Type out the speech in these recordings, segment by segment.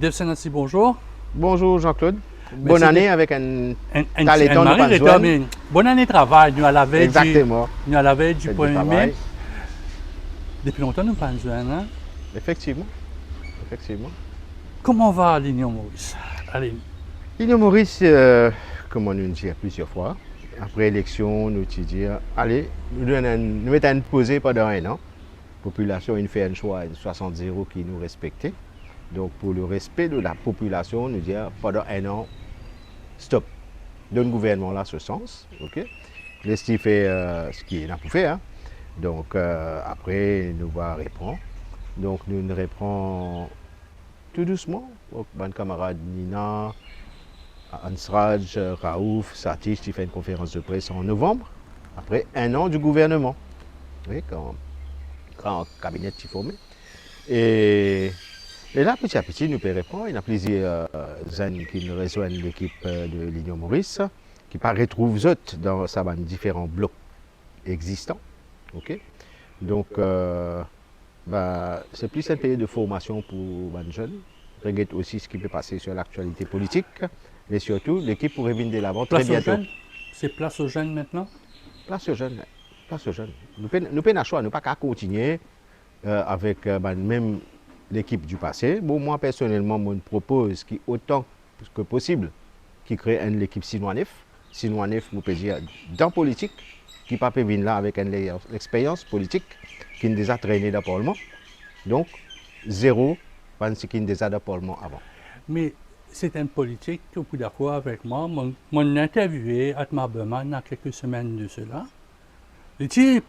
Dave Senassi, bonjour. Bonjour Jean-Claude. Mais Bonne c'est année des- avec un Un taléton de mari Panzouane. rétabli. Bonne année de travail. Exactement. Nous à la veille du Fête du 1er mai. travail. Depuis longtemps, nous pas besoin, hein? Effectivement. Effectivement. Comment va l'Union Maurice? Allez, L'Union Maurice, comme on nous dit plusieurs fois, après l'élection, nous dit, allez, nous mettons posé pendant un an. La population, il fait un choix de 60 qui nous respectait. Donc pour le respect de la population, nous dit pendant un an, stop. Donne gouvernement là ce sens, ok? Laisse-t-il faire ce qu'il a pour faire. Hein. Donc après, nous va répondre. Donc nous répondons tout doucement. Donc, mon camarade Nina, Ansraj, Raouf, Satish, qui fait une conférence de presse en novembre, après un an du gouvernement. Oui, quand le cabinet est formé. Et là, petit à petit, nous pouvons répondre. Il y a plusieurs jeunes qui nous rejoignent l'équipe de l'Union Maurice, qui pas retrouvent autres dans différents blocs existants. Okay? Donc, c'est plus un pays de formation pour les jeunes. Regarde aussi ce qui peut passer sur l'actualité politique. Mais surtout, l'équipe pourrait venir de l'avant très place aux bientôt. jeunes. C'est place aux jeunes maintenant? Place aux jeunes. Place aux jeunes. Nous pouvons pas choix, nous pas qu'à continuer avec même l'équipe du passé. Bon, moi, personnellement, je propose autant que possible qui crée une équipe Sinoanef. Sinoanef, vous pouvez dire, dans la politique, qui peut venir là avec une expérience politique, qui est déjà traîné dans le Parlement. Donc, zéro, parce qu'il est déjà dans le Parlement avant. Mais c'est une politique, au bout d'accord avec moi. Mon interviewé Atma Berman il y a quelques semaines de cela. Il dit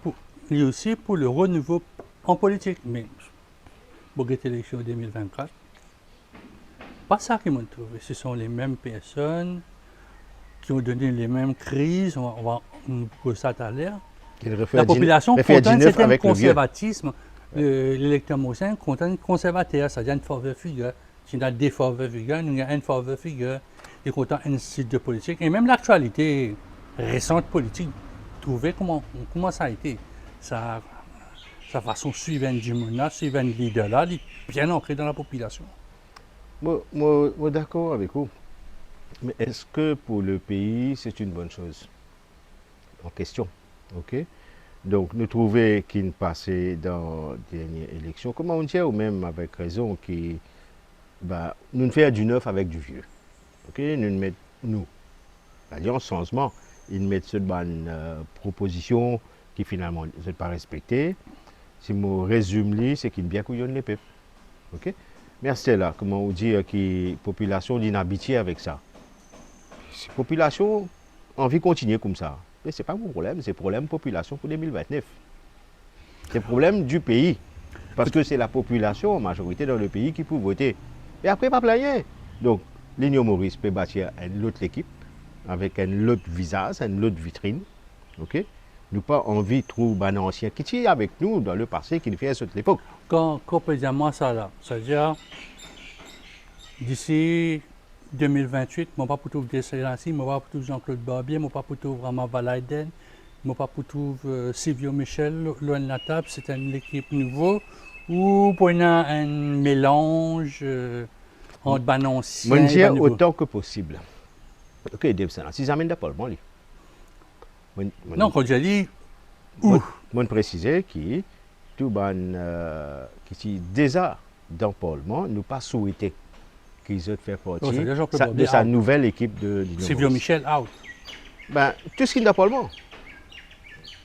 aussi pour le renouveau en politique. Mais pour cette élection 2024, pas ça qu'ils m'ont trouvé. Ce sont les mêmes personnes qui ont donné les mêmes crises. On va pour ça tout à l'heure. La population contente un certain conservatisme. L'électeur mauricien content conservateur, c'est-à-dire une faveur figure. Il y a des faveurs figures, il y a une faveur figure. Il est content un site de politique. Et même l'actualité récente politique, trouver comment ça a été. Sa façon suivre un Jimona, suivre un leader là, il est bien ancré dans la population. Moi d'accord avec vous. Mais est-ce que pour le pays, c'est une bonne chose? En question. Ok? Donc, nous trouvons qu'il passait dans les dernières élections, comment on dit, ou même avec raison, nous faisons du neuf avec du vieux. Ok? Nous, l'Alliance Changement, ils mettent cette bonne proposition qui finalement ne sont pas respectée. Si je résume, c'est qu'il bien couillonne les peuples. Ok? Merci là, comment on dit que la population d'inhabituée avec ça. Si la population a envie de continuer comme ça, mais ce n'est pas mon problème, c'est le problème de la population pour 2029. C'est le problème du pays. Parce que c'est la population, en majorité dans le pays, qui peut voter. Et après, pas plaigner. Donc, l'Union Maurice peut bâtir une autre équipe, avec un autre visage, une autre vitrine. Ok? Nous pas envie de trouver un ancien qui est avec nous dans le passé, qui nous fait à cette époque. Quand on peut dire moi ça là, c'est-à-dire d'ici 2028, je ne vais pas pour trouver Desselancy, je ne vais pas pour trouver Jean-Claude Barbier, je ne vais pas pour trouver Rama Valaiden, je ne vais pas pour trouver Silvio Michel, loin de la table, c'est une équipe nouveau, ou pour un mélange entre ban ancien et ban nouveau. Autant que possible. Ok, Desselancy, ça amène d'abord, non, quand j'ai dit où? Je préciser que tout qui est déjà dans le Parlement, nous pas souhaité qu'ils aient fait partie de sa nouvelle équipe de l'Union. Silvio Michel, out. Tout ce qui est dans le Parlement. Vous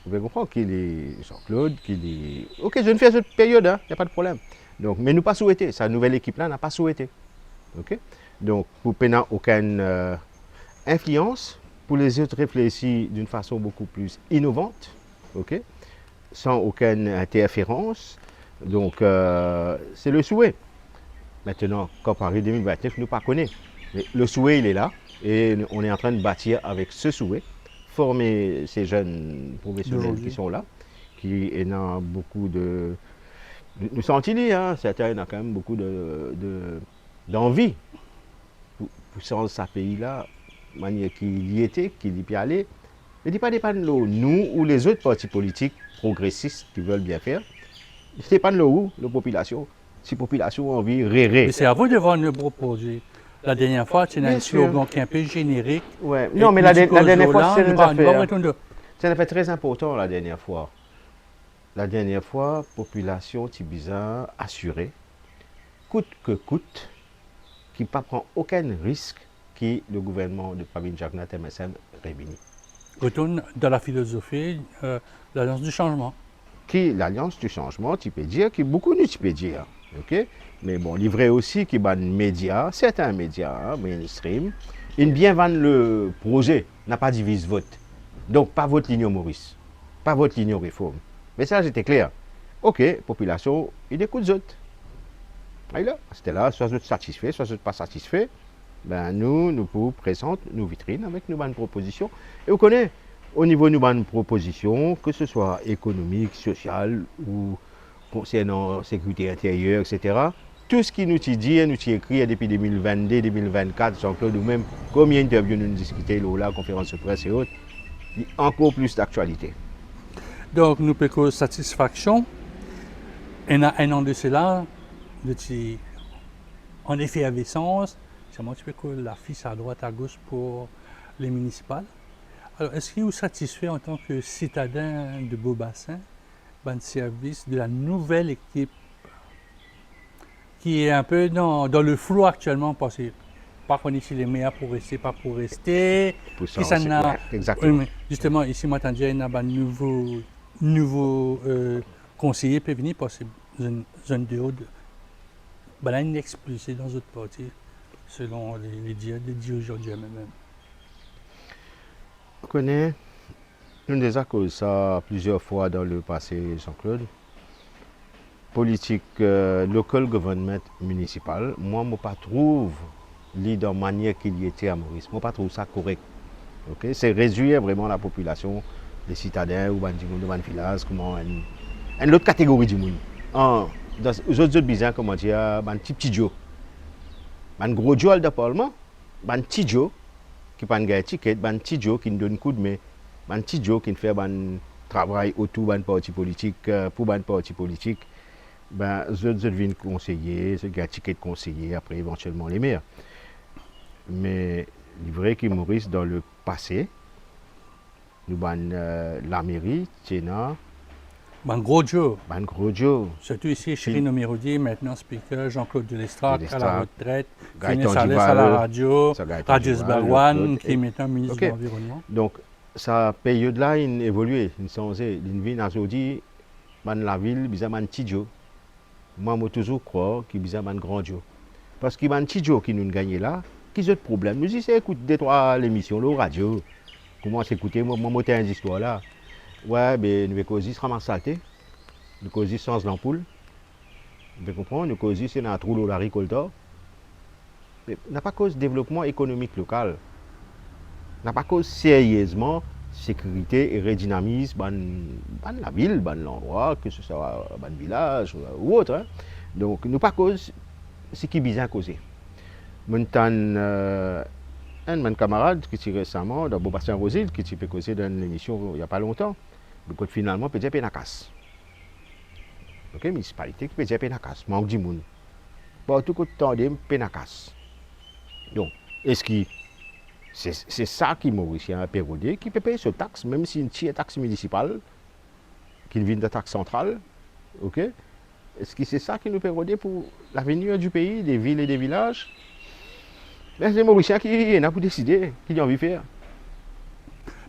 pouvez comprendre qu'il est Jean-Claude, qu'il est. Ok, je ne fais cette période, il n'y a pas de problème. Donc, mais nous pas souhaité. Sa nouvelle équipe-là n'a pas souhaité. Ok? Donc, pour peine aucune influence, pour les autres réfléchir d'une façon beaucoup plus innovante, ok? Sans aucune interférence. Donc, c'est le souhait. Maintenant, comparé 2029, nous ne connaissons pas. Le souhait, il est là. Et on est en train de bâtir avec ce souhait, former ces jeunes professionnels qui sont là, qui ont beaucoup de. Nous sentons-les, certains ont quand même beaucoup d'envie pour changer ce pays-là, de manière qu'il y était, qu'il y allait. Ne dis pas dépendre de nous ou les autres partis politiques progressistes qui veulent bien faire. Ce n'est pas de nous, la population. si la population a envie de Mais rêver. c'est à vous de voir nous proposer. La dernière fois, tu as Bien un sûr. slogan qui est un peu générique. Ouais. Et Non, mais puis, tu la dernière causes fois, là, c'est nous une va- nous va affaire. retourner. C'est un affaire très important la dernière fois. La dernière fois, population Tibiza assurée, coûte que coûte, qui ne prend aucun risque que le gouvernement de Pravin Jagnat MSM réunit. Retourne dans la philosophie de l'Alliance du changement. Qui l'Alliance du changement, tu peux dire, qui beaucoup de tu peux dire. Ok? Mais bon, il est vrai aussi qu'il y a des médias, certains médias mainstream, ils bien vendent le projet, n'a pas divise vote. Donc, pas votre ligne Maurice, pas votre ligne réforme. Mais ça, j'étais clair. Ok, population, il écoute les autres. Et là, c'était là, soit vous êtes satisfait, soit vous n'êtes pas satisfait. Ben, nous vous présentons nos vitrines avec nos bonnes propositions. Et vous connaissez, au niveau de nos bonnes propositions, que ce soit économique, social ou concernant la sécurité intérieure, etc., tout ce qui nous dit, nous écrit depuis 2022, 2024, Jean-Claude, ou même combien d'interviews nous discutons, là, conférences de presse et autres, il y a encore plus d'actualité. Donc, nous pouvons satisfaction. Et dans un an de cela, en effervescence, c'est moi qui peux la fiche à droite, à gauche pour les municipales. Alors, est-ce que vous êtes satisfait en tant que citadin de Beaubassin, ben, service de la nouvelle équipe qui est un peu dans le flou actuellement parce que pas qu'on est ici les meilleurs pour rester, pas pour rester. Pour ça, Puis ça c'est- n'a- ouais, exactement. Oui, mais justement, ici, moi, il y a un nouveau conseiller peut venir parce que une zone de haut, ben, là, il est expulsé dans d'autres parties, selon les dirigeants du MMM. On connaît, nous déjà causé ça plusieurs fois dans le passé, Jean-Claude. Politique local government municipal, moi, je ne pas trouve de manière qu'il y était à Maurice. Moi, je ne trouve ça correct. Okay? C'est réduire vraiment la population des citadins ou des villages, comment une autre catégorie du monde. Dans les autres bizarres, comment dire, un petit Joe. Un gros Joe de Parlement, un petit Joe qui prend un ticket, un petit Joe qui nous donne un coup de main, un petit Joe qui fait un travail autour d'un parti politique, pour un parti politique. Ben, je deviens conseiller, je gagne ticket de conseiller, après éventuellement les maires. Mais il est vrai que Maurice, dans le passé, nous avons la mairie, Tchéna, Ben, gros Joe, ben gros Joe, surtout ici, Chirine Omirodier, maintenant speaker, Jean-Claude Delestrac à la Delestrac, retraite, Gaëtan Finis Salès à Duval, la radio, ça Gaëtan Radius Duval, Barwan, Jean-Claude, qui est maintenant ministre Ok. de l'Environnement. Donc, sa période-là, il a évolué, il a changé. Il vient à Zodi, dans la ville, il y a un petit Joe. Moi, je toujours croire qu'il y a un grand Joe. Parce qu'il y a un petit Joe qui nous gagne là, qui a des problèmes. Nous disons, écoute, deux, trois émissions, la radio. Comment s'écouter, moi, je une histoire là. Ouais, ben, nous avons se ramasse saleté. Nous avons sans l'ampoule. Vous comprenez, nous avons c'est dans un trou de la récolte. Mais n'a pas cause développement économique local. N'a pas cause sérieusement sécurité et redynamisme dans la ville, dans l'endroit, que ce soit dans le village ou autre. Hein. Donc, nous pas cause ce qui est bizarre causé. Mon un de mes camarades qui est récemment dans Beaubassin Rosil, qui peut causer dans une émission il n'y a pas longtemps, mais finalement peut dire Pénakas. Ok, municipalité qui peut dire Pénakas, manque du monde. Bon, tout le temps, Pénakas. Donc, est-ce que c'est ça qui Mauricien a pérodé, qui peut payer ce taxe, même si une petite taxe municipale, qui vient de taxe centrale, ok? Est-ce que c'est ça qui nous pérodé pour l'avenir du pays, des villes et des villages? Ben, c'est Mauricien qui en a pour décider, qui a envie de faire.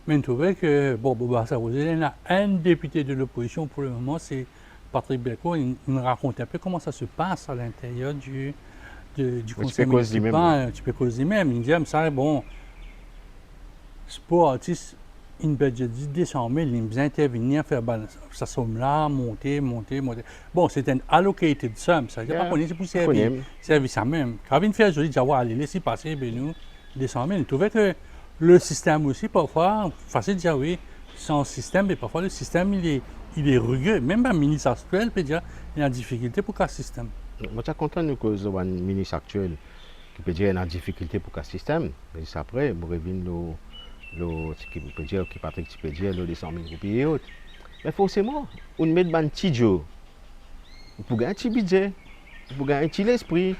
Mais je trouvais que, bon, Beaubassin Rosé, il y a un député de l'opposition pour le moment, c'est Patrick Belcourt. Il nous raconte un peu comment ça se passe à l'intérieur du conseil municipal. Tu peux causer même. Il me dit, ça, bon, c'est pour artiste, une budget de 200 000, il me dit intervenir, faire ça somme-là, monter. Bon, c'est un allocated sum, ça veut dire pas qu'on est pour servir ça même. Quand il fait, je dis, allez, laissez passer, ben nous, 200 000. Je trouvais que le système aussi, parfois, facile de dire oui, sans système, mais parfois le système, il est rugueux. Même un ministre actuel peut dire qu'il y a une difficulté pour qu'un système. Moi, je suis content de cause d'un ministre actuel qui peut dire qu'il y a une difficulté pour qu'un système. Mais après, je reviens qui peut dire, qui Patrick peut dire, les 100 000 roupies et autres. Mais forcément, on met un petit Joe pour gagner un petit budget. pour gagner un petit l'esprit.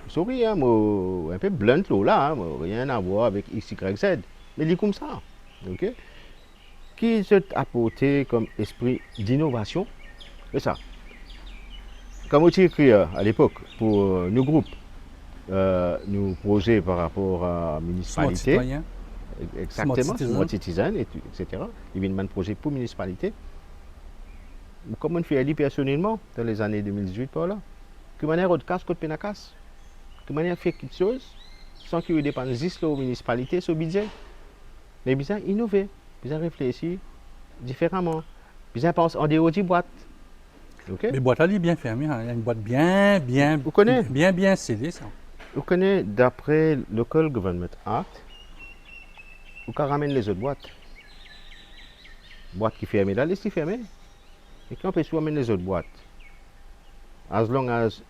Sorry, hein, moi, un peu blunt là, hein, moi, rien à voir avec X, Y, Z. Mais il est comme ça. Ok? Qui s'est apporté comme esprit d'innovation? C'est ça. Comme tu écrit à l'époque pour nos groupes, nos projets par rapport à la Smart municipalité, citoyen, smart exactement, citizen. smart citizen, etc. Il y a un projet pour la municipalité. Comment on fait personnellement dans les années 2018 par là? Que manière de casse contre pénacasse? Que manière faire quelque chose sans qu'il y ait dépendance de la municipalité sur le budget? Mais bien innover, bien réfléchir différemment, bien penser en dehors du boîte. Ok? Les boîtes, elle est bien fermée. Hein. Il y a une boîte bien, bien, Vous connaissez? bien scellée, ça. Vous connaissez, d'après Local Government Act, vous pouvez ramener les autres boîtes. Boîte qui ferment là, laissez fermer. Et quand on peut ramener les autres boîtes, as long as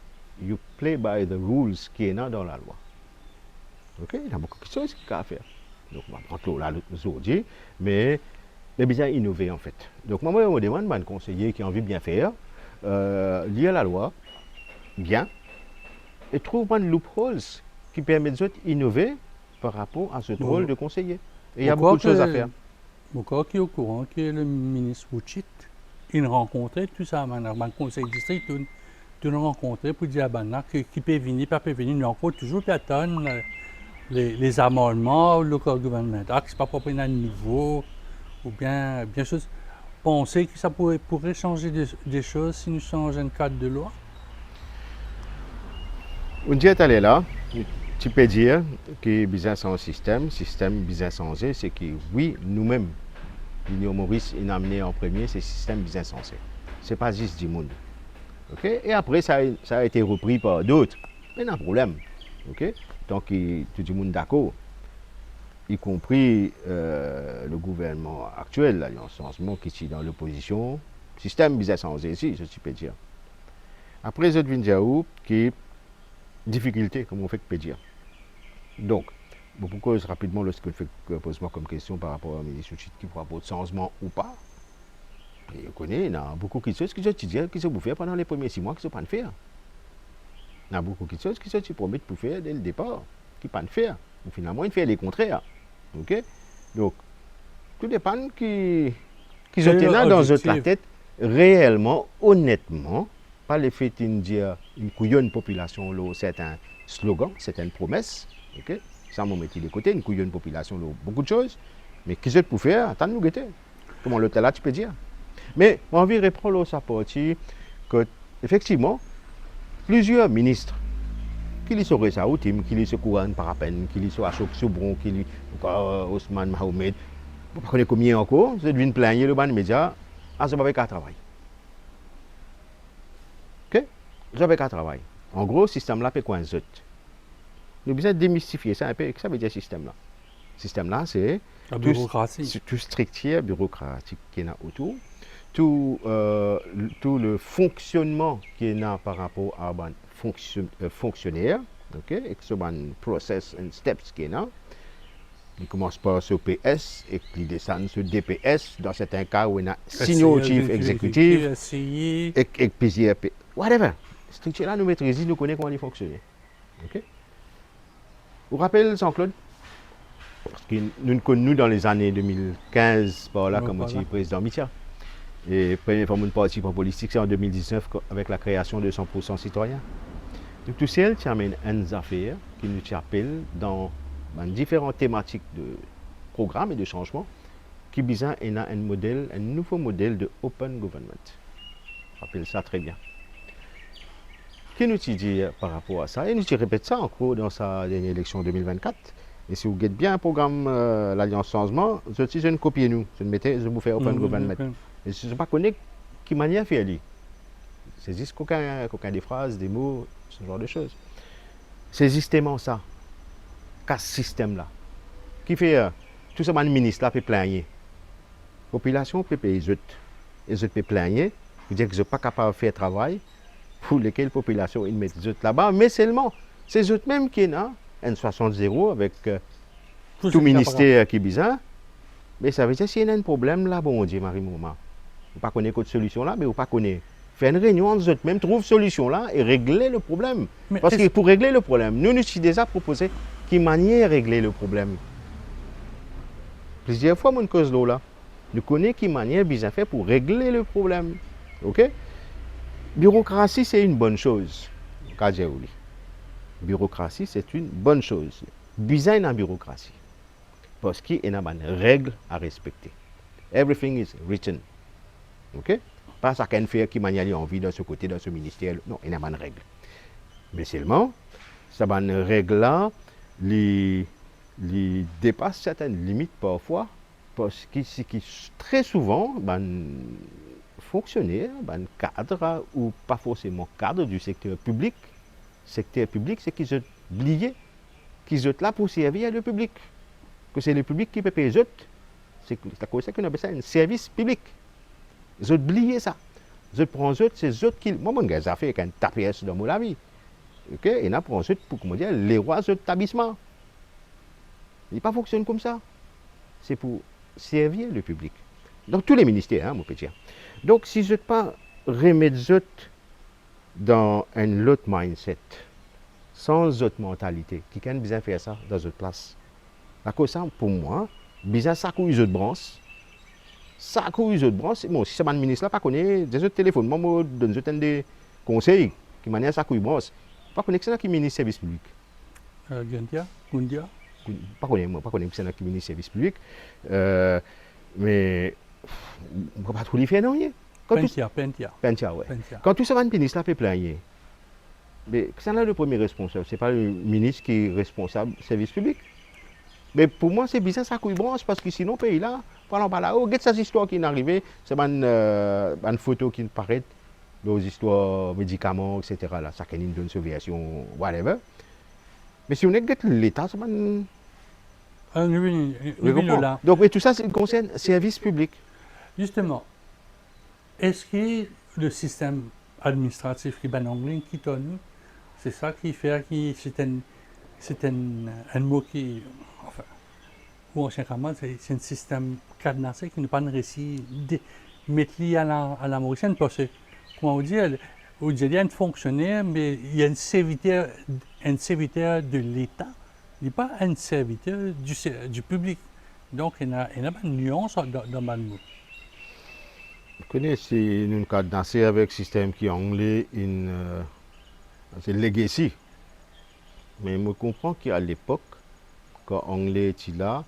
you play by the rules qui est dans la loi. Ok? Il y a beaucoup de choses qu'il y a faire. Donc, on va prendre là aujourd'hui, mais bien innover en fait. Donc, moi, je me demande à un conseiller qui a envie de bien faire, lire la loi, bien, et trouve un loopholes qui permet d'innover par rapport à ce rôle de conseiller. Et il y a beaucoup de choses à faire. Pourquoi qui est au courant que le ministre Wuchit, il rencontrait tout ça, le conseil district, tout le rencontrait pour dire à Banna qui peut venir, pas peut venir, il faut toujours attendre les amendements au local government act, c'est pas pour prendre un nouveau, ou bien chose. Penser que ça pourrait changer des choses si nous changeons un cadre de loi? On dit allé là, tu peux dire que business en système business changé, c'est que oui, nous-mêmes, l'Union Maurice, il a amené en premier ce système business censé. Ce n'est pas juste du monde. Okay? Et après, ça a été repris par d'autres. Mais il y a un problème. Okay? Tant que tout le monde est d'accord, y compris le gouvernement actuel, l'Alliance Changement qui est dans l'opposition, système business changé ici, je peux dire. Après, je viens dire qui difficulté, comme on fait que dire. Donc, pourquoi rapidement, lorsque je fais pose-moi comme question par rapport à ministre qui pourra avoir de changement ou pas, je connais, il y a beaucoup de choses qui se pour faire pendant les premiers 6 mois qui ne sont pas de faire. Il y a beaucoup de choses qui se promettent pour faire dès le départ, qui ne sont pas de faire. Ou finalement, ils font les contraires. Okay? Donc, tout dépend qui se tient dans la tête réellement, honnêtement, pas le fait de dire une couillonne population, c'est un slogan, c'est une promesse. Okay? Ça m'a mis de côté, une couillonne population, beaucoup de choses. Mais qui c'est pour faire? Attends nous guetter. Comment l'hôtel là, tu peux dire? Mais j'ai envie de reprendre sa partie que, effectivement, plusieurs ministres qui sont ça au team, qui sont Kouran Parapen, qui sont Ashok Soubron, qui sont Ousmane Mahomed, vous ne connaissez combien encore, vous devez plaigner le ban média, à ce moment-là, travail. Ok? Vous n'avez qu'à travailler. En gros, le système là, c'est quoi un zut? Nous besoin démystifier ça un peu. Ça veut dire système là. Le système là, c'est la bureaucratie. Tout structure bureaucratique qui est autour, tout le fonctionnement qui est là par rapport à un fonctionnaire, ok, et que ce process and steps qui est là. Il commence par ce PS et il descend sur DPS dans certains cas où il y a senior chief exécutif et plusieurs whatever. Structure là nous maîtrisons, nous connaissons comment il fonctionne. Ok? Vous vous rappelez Jean-Claude? Parce que nous connaissons dans les années 2015 par là comme président Mitia. Et première fois mon parti politique c'est en 2019 avec la création de 100% citoyens. Donc tout ça qui amène une affaire qui nous appelle dans différentes thématiques de programmes et de changements qui besoin un nouveau modèle de open government. Je rappelle ça très bien. Qui nous dit par rapport à ça? Et nous répète ça encore dans sa dernière élection 2024. Et si vous regardez bien un programme l'Alliance Changement, je ne copie nous. Je vous fais open government. Et je ne sais pas connaître qui manière faire lui. C'est juste qu'aucun des phrases, des mots, ce genre de choses. C'est justement ça. Ce système-là. Qui fait tout ça, le ministre là peut plaigner. La population peut payer les autres. Les autres peut plaigner. Vous dire qu'ils ne sont pas capables de faire travail pour lequel la population ils mettent les autres là-bas. Mais seulement, c'est eux mêmes qui sont là, N60 avec tout ministère qui est bizarre. Mais ça veut dire qu'il y a un problème là, bon Dieu, Marie-Mouma. Vous ne connaissez pas de solution là, mais vous ne connaissez pas faire une réunion entre eux, même trouver une solution là et régler le problème. Mais Parce que est-ce- pour régler le problème, nous nous sommes déjà proposé quelle manière de régler le problème. Plusieurs fois, mon cause là, nous connaissons quelle manière bien faire pour régler le problème. Ok? Bureaucratie, c'est une bonne chose. Kajaouli. Bureaucratie, c'est une bonne chose. Bizarre dans la bureaucratie. Parce qu'il y a des règles à respecter. Everything is written. Ok? Pas ça qu'un fait qui manière envie dans ce côté, dans ce ministère. Non, il y a des règles. Mais seulement, ces règles-là, les dépassent certaines limites parfois, parce que très souvent, fonctionnaires, cadres, ou pas forcément cadres du secteur public, c'est qu'ils ont oublié qu'ils sont là pour servir le public. Que c'est le public qui peut payer les autres. C'est à cause de ça qu'on appelle ça un service public. Ils ont oublié ça. Ils prennent les autres, c'est eux qui. Moi, mon gars, ça fait qu'un TPS dans mon vie. Ok? Et là, pour ensuite, pour comment dire, les rois de l'établissement. Il pas fonctionne comme ça. C'est pour servir le public. Dans tous les ministères, hein, mon petit. Donc, si je ne pas remettre dans un autre mindset, sans autre mentalité, qui can bien faire ça dans autre place. À cause ça, pour moi, bizarre ça couille autres branches. Ça couille autres branches. Bon, si c'est un ministre là, pas connaît des autres téléphones, moi, donne des conseils qui manière ça couille branche. Pas connaître ça qui ministre service public. Gundia. Pas connaître ça qui ministre service public. Mais on ne peut pas trop lui faire non. Pentia. Pentia, ouais. Quand tout ça va ministre là fait plaigner. Mais c'est là le premier responsable, c'est pas le ministre qui est responsable du service public. Mais pour moi, c'est bizarre ça couille branche parce que sinon, pays là, parlons par là, regarde ces histoires qui sont arrivées, c'est une photo qui paraît, les histoires médicaments, etc. Là, ça qui donne surveillation, whatever. Mais si on est l'État, c'est pas là. Donc, et tout ça, ça concerne le service public. Justement, est-ce que le système administratif qui est en anglais, qui donne, c'est ça qui fait que c'est un mot qui, enfin, ou anciennement, c'est un système cadenassé qui n'est pas réussi de mettre à la mauricienne parce que, comment on dit, il y a un fonctionnaire, mais il y a un serviteur de l'État, il n'est pas un serviteur du public. Donc, il y a une nuance dans le mot. Vous connaissez, c'est un cadenassé avec un système qui est anglais, c'est legacy. Mais je comprends qu'à l'époque, quand l'anglais était là,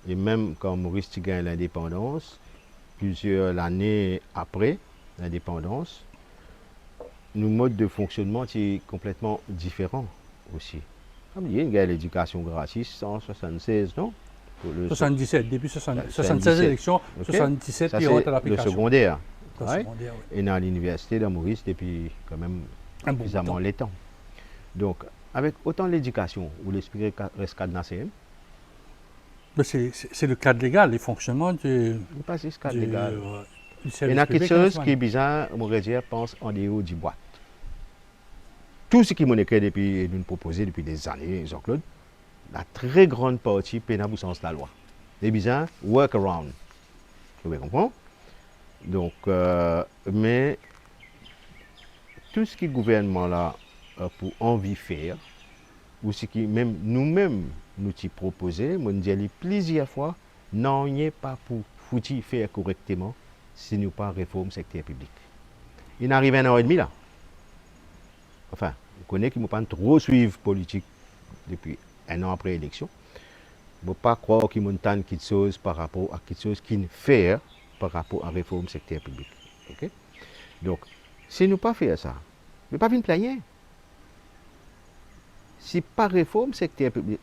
et même quand Maurice gagne l'indépendance, plusieurs années après l'indépendance, nos modes de fonctionnement étaient complètement différents aussi. Il y a une l'éducation gratuite, 176, non? 77, début 76 élections, okay. 77, il y aura l'application. Le secondaire. Le secondaire, oui. Et dans l'université de Maurice depuis quand même suffisamment les temps. Donc, avec autant l'éducation ou l'esprit reste cadenassé. C'est le cadre légal, le fonctionnement du. Pas juste cadre légal. Il y a quelque chose qui est bizarre, mon rédiateur pense en dehors du boîte. Tout ce qui m'ont écrit depuis, nous proposé depuis des années, Jean-Claude, la très grande partie pénale au sens de la loi. C'est bizarre, workaround. Vous comprenez? Donc, mais tout ce qui est gouvernement là pour envie faire, ou ce qui même nous-mêmes nous t'y proposé, moi dit plusieurs fois, non, il n'est pas pour foutre faire correctement si nous pas réforme secteur public. Il arrive 1 an et demi là. Enfin, vous connaissez qu'il ne faut pas trop suivre politique depuis 1 an après l'élection. Il ne faut pas croire qu'il y a quelque chose par rapport à quelque chose qui ne fait par rapport à la réforme secteur public. Okay? Donc, si nous ne pas faire ça, nous ne pas venir plaigner. Si pas réforme secteur public,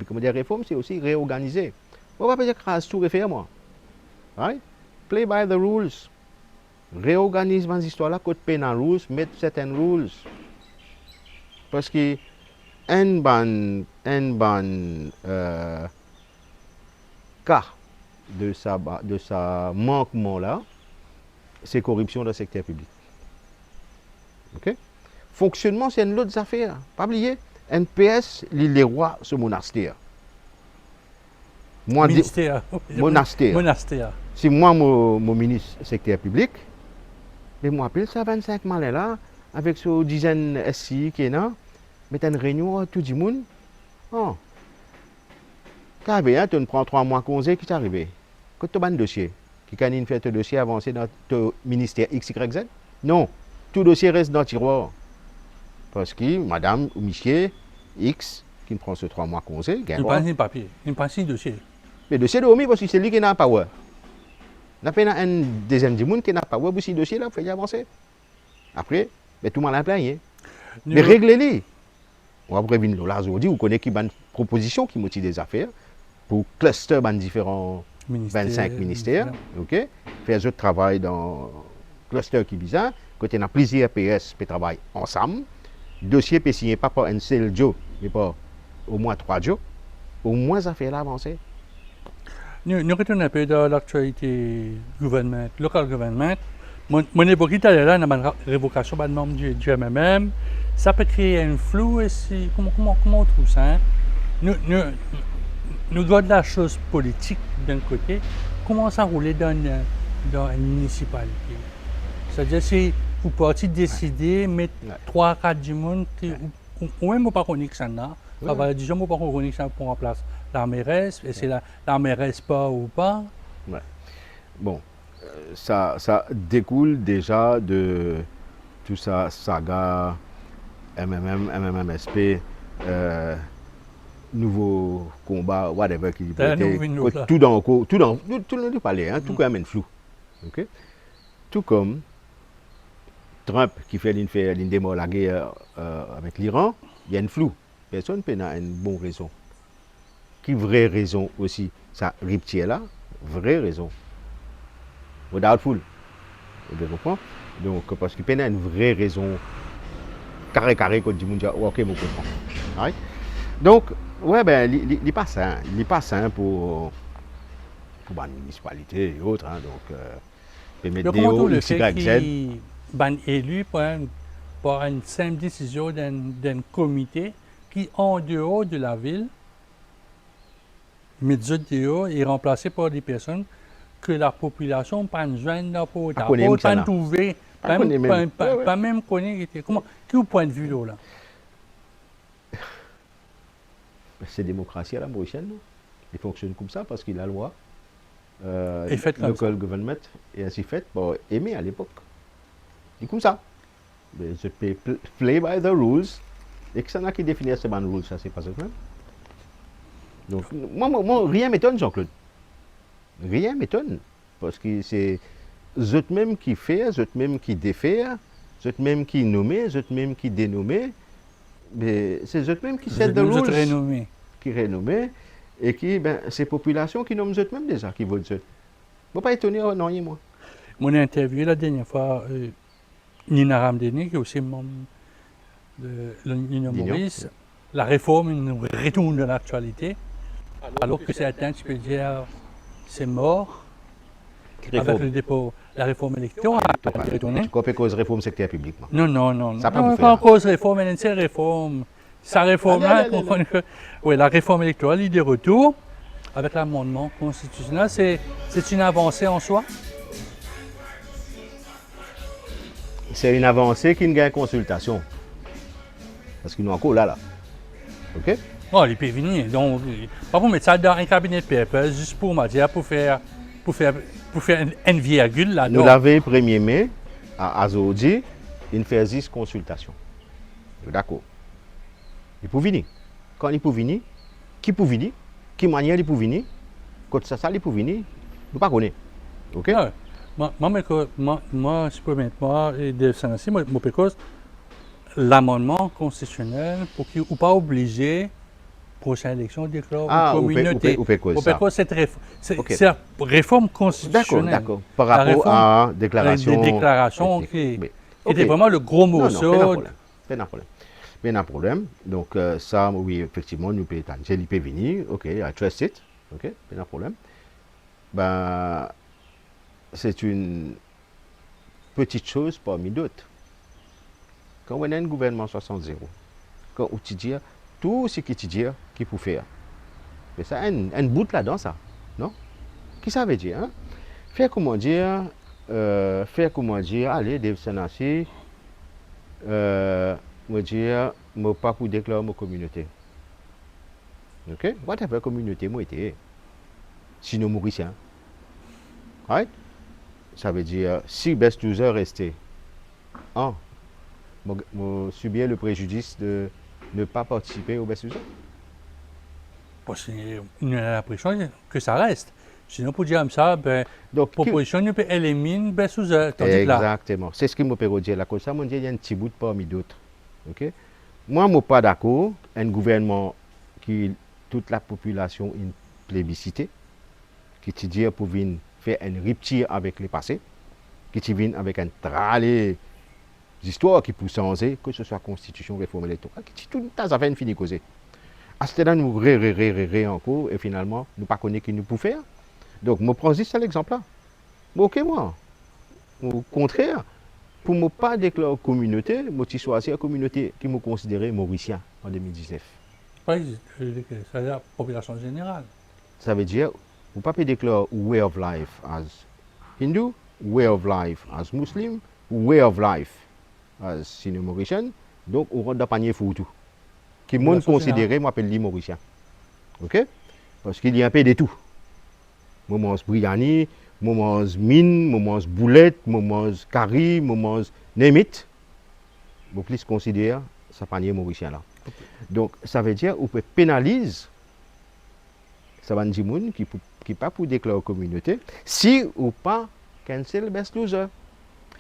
comment dire réforme, c'est aussi réorganiser. On ne va pas dire que tout refaire moi. Right? Play by the rules. Réorganise les histoires là, code penal rules, mettre certaines rules. Parce que un cas de sa manquement là, c'est corruption dans le secteur public. Ok? Fonctionnement, c'est une autre affaire. Pas oublier, NPS, les rois, ce monastère. Monastère. Si moi, mon ministre secteur public, Mais moi, appelle ça 25 malais là, avec ce dizaine SI qui est là, mais t'as une réunion, tout le monde. Oh, tu ne prends 3 mois congé, qui t'est arrivé? Quand tu as un dossier, qui canine fait ton dossier avancé dans ton ministère XYZ? Non, tout dossier reste dans le tiroir. Parce que madame ou monsieur X, qui prend ce 3 mois congé, Il ne prend pas papier, il ne prend pas dossier. Mais le dossier de Omi, parce que c'est lui qui n'a pas power. Il y a un deuxième du monde qui n'a pas power, pour ce dossier là, il faut y avancer. Après, mais tout le monde a plein. Mais réglez-les. On va prévenir là aujourd'hui, vous connaissez une proposition qui motive des affaires pour cluster dans différents 25 ministères. Ok, faire ce travail dans cluster qui est bizarre. Quand on a plusieurs PS qui travaillent ensemble, le dossier peut signer pas par un seul jour, mais par au moins 3 jours. Au moins, ça fait l'avancer. Nous retournons un peu dans l'actualité gouvernement, local government. Mon évoqué tout à l'heure, la révocation de membre du MMM, ça peut créer un flou ici. Comment on trouve ça? Hein? Nous gardons la chose politique d'un côté. Comment ça roule dans une municipalité? C'est-à-dire, si vous pouvez décider, mettre 3-4 du monde, ou même pas connaître ça là, ça va dire, pas connaître ça pour remplacer la mairesse, et c'est la mairesse pas ou pas. Ouais. Bon, ça découle déjà de tout ça, saga, MMM, MMMSP, nouveau combat, whatever qui dit, tout le monde parlait, hein, tout quand même flou. Okay? Tout comme Trump qui fait une démo la guerre avec l'Iran, il y a une flou. Personne n'a une bonne raison. Qui vraie raison aussi, ça riptier là, vraie raison. Doubtful. Vous comprenez? Donc, parce qu'il y a une vraie raison carré quand du monde dit ok, je comprends. Right? Donc, ouais, ben, il n'est pas sain pour la municipalité et autres. Hein, donc, permettre le fait qu'il ban élu par une simple décision d'un comité qui, en dehors de la ville, mais dehors est remplacé par des personnes que la population pas besoin pour pas trouver, pas même connaître. Comment, quel point de vue là? C'est démocratie à la Mauritienne. Il fonctionne comme ça parce qu'il a la loi. Local government et ainsi fait, bon, aimé à l'époque. C'est comme ça. Je peux play by the rules. Et que ça n'a qui définit ces bonnes rules, ça c'est pas ça. Donc, moi, rien m'étonne, Jean-Claude. Rien m'étonne. Parce que c'est eux même qui fait, eux même qui défait, eux même qui nommé, eux même qui dénommé. Mais c'est eux même qui set the rules. Qui renommé. Et qui, ben, c'est populations qui nomment eux même déjà, qui votent eux. Je ne pas étonné, non, moi. Mon interview la dernière fois, Nina Ramdeni, qui est aussi membre de l'Union Maurice, la réforme nous retourne de l'actualité. Alors que certains, tu peux dire, c'est mort. Avec le dépôt, la réforme électorale. Tu comprends cause réforme secteur public? Non. Ça pas cause réforme, mais une réforme. Sa réforme là, oui, la réforme électorale, il est de retour avec l'amendement constitutionnel. C'est une avancée en soi? C'est une avancée qui ne gagne consultation. Parce qu'ils nous encore là. OK? Oh, il peut venir. Donc, pas pour mettre ça dans un cabinet de paper, juste pour me dire, pour faire une virgule là-dedans. Nous l'avons 1er mai à Azodi, il fait 10 consultations. D'accord. Il peut venir. Quand il peut venir, qui peut venir, qui manière il peut venir, quand ça il peut venir, nous ne pas connaître. OK? Moi, je peux mettre moi de ça aussi, moi, parce l'amendement constitutionnel pour qu'il ne pas obligé prochaine élection déclare une communauté. C'est la réforme constitutionnelle. D'accord. Par rapport à la déclaration. Des déclarations qui était vraiment le gros morceau. Pas de problème. Donc, ça, oui, effectivement, nous pouvons attendre. Il peut venir. OK, I trust it. OK, pas de problème. Ben, c'est une petite chose parmi d'autres. Quand on a un gouvernement 60-0, quand on te dit tout ce que tu dis, qu'il faut faire. Mais ça a un bout là-dedans, ça. Non? Qui ça veut dire? Hein? Faire comment dire, faire comment dire, allez, Dave Sanassi, me dire, me pas pour déclarer ma communauté. Ok? Whatever communauté moi était. Sinon, Mauricien. Right? Ça veut dire, si best user restait, subir le préjudice de ne pas participer au best user. Parce qu'il a l'impression que ça reste. Sinon, pour dire comme ça, ben, Donc, proposition ne peut éliminer ben sous tandis que là. exactement. C'est ce que je peux dire là. Comme ça, il y a un petit bout parmi d'autres. Ok? Moi, je ne suis pas d'accord. Un gouvernement qui toute la population une plébiscité, qui te dit pour venir faire une rupture avec le passé, qui te vient avec un tralé d'histoire qui peut changer, que ce soit constitution, réforme électorale, qui tout le temps ça fait une finie causer. À ce temps-là, nous ré encore et finalement, nous ne pas connaître ce que nous pouvons faire. Donc, je prends juste l'exemple là. Ok, moi. Au contraire, pour ne pas déclarer communauté, je choisis la communauté qui me considère mauricien en 2019. Oui, c'est la population générale. Ça veut dire, vous ne pouvez pas déclarer way of life as Hindu, way of life as Muslim, way of life as Sino-Mauricien. Donc, on rentre dans le panier foutu. Qui monde considéré, moi, appelle les Mauricien. Ok? Parce qu'il y a un peu de tout. Moi, mange biryani, moi, mange mine, moi, mange boulette, moi, mange curry, moi, mange name it. Vous plus considérer ce panier mauricien là. Donc, ça veut dire qu'on peut pénaliser ça va dire qui ne pas pour déclarer communauté si ou pas cancel best loser.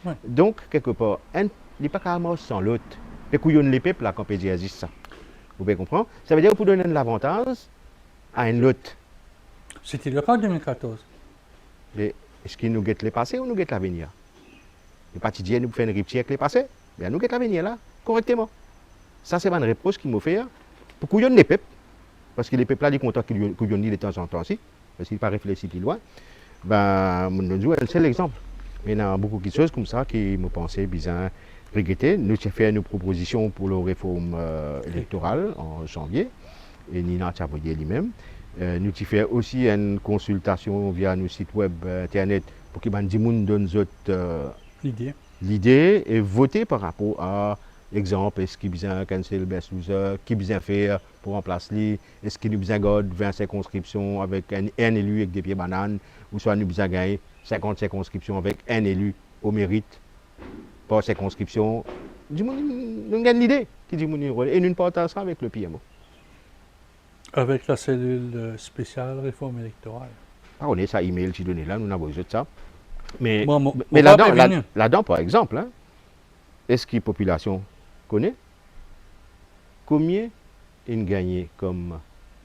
Ouais. Donc, quelque part, il n'est pas carrément sans l'autre. Et qu'il y a les peuples là qu'on peut dire ça. Vous pouvez comprendre? Ça veut dire pour donner l'avantage à un autre. C'était le cas en 2014. Est-ce qu'il nous guette le passé ou nous guette l'avenir? Le parti dit nous fait une rupture avec le passé, bien nous guette l'avenir là, correctement. Ça, c'est une réponse qu'il m'a fait pour qu'il y ait les peuples. Parce que les peuples là, ils sont contents qu'ils y ait de temps en temps aussi, parce qu'ils ne pas réfléchir plus loin. Ben, c'est un seul exemple. Mais il y a beaucoup de choses comme ça qui me pensaient bizarre regretter. Nous avons fait une proposition pour la réforme électorale en janvier, et Nina Tchavoye lui-même. Nous avons fait aussi une consultation via nos sites web internet pour que les gens donnent l'idée et voter par rapport à exemple, est-ce qu'il y a besoin cancel best loser, qui besoin faire pour remplacer, est-ce qu'il y a besoin de 20 circonscriptions avec un élu avec des pieds bananes, ou soit nous besoin gagner 50 circonscriptions avec un élu au mérite par circonscription. Nous avons l'idée qui dit et nous partons ça avec le PMO. Avec la cellule spéciale réforme électorale. On est ça email qui donné là, nous avons besoin de ça. Mais, mais là-dedans, par exemple, hein, est-ce que la population connaît combien ils gagnent comme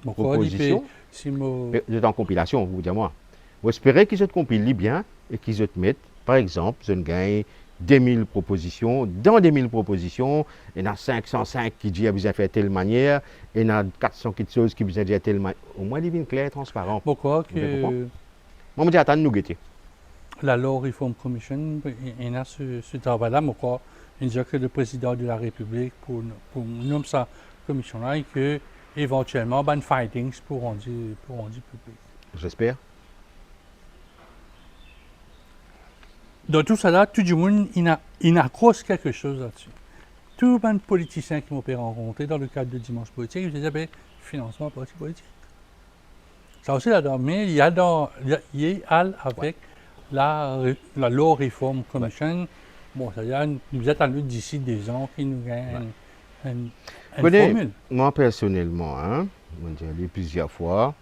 proposition de en compilation, vous dites moi. Vous espérez qu'ils se compilent bien et qu'ils se mettent, par exemple, ils gagnent 2000 propositions. Dans 2000 propositions, il y en a 505 qui disent qu'ils ont fait telle manière, et il y en a 400 quelque chose qui disent dire telle manière. Au moins, il est clair et transparent. Pourquoi que... Moi, je dis attends, nous guetter. La Law Reform Commission, il y a ce travail-là, mais quoi, il dit que le président de la République pour nommer sa commission-là et que éventuellement, ben, findings pourront dire public. J'espère. Dans tout ça là, tout le monde, il accroche quelque chose là-dessus. Tous les politiciens qui m'ont rencontré dans le cadre de Dimanche Politique, je disais, ben, financement parti politique. Ça aussi là-dedans, mais il y a avec la Law Reform Commission. Ouais. Bon, c'est-à-dire, nous attendons d'ici 2 ans qu'ils nous gagnent une formule. Moi, personnellement, je l'ai dit plusieurs fois,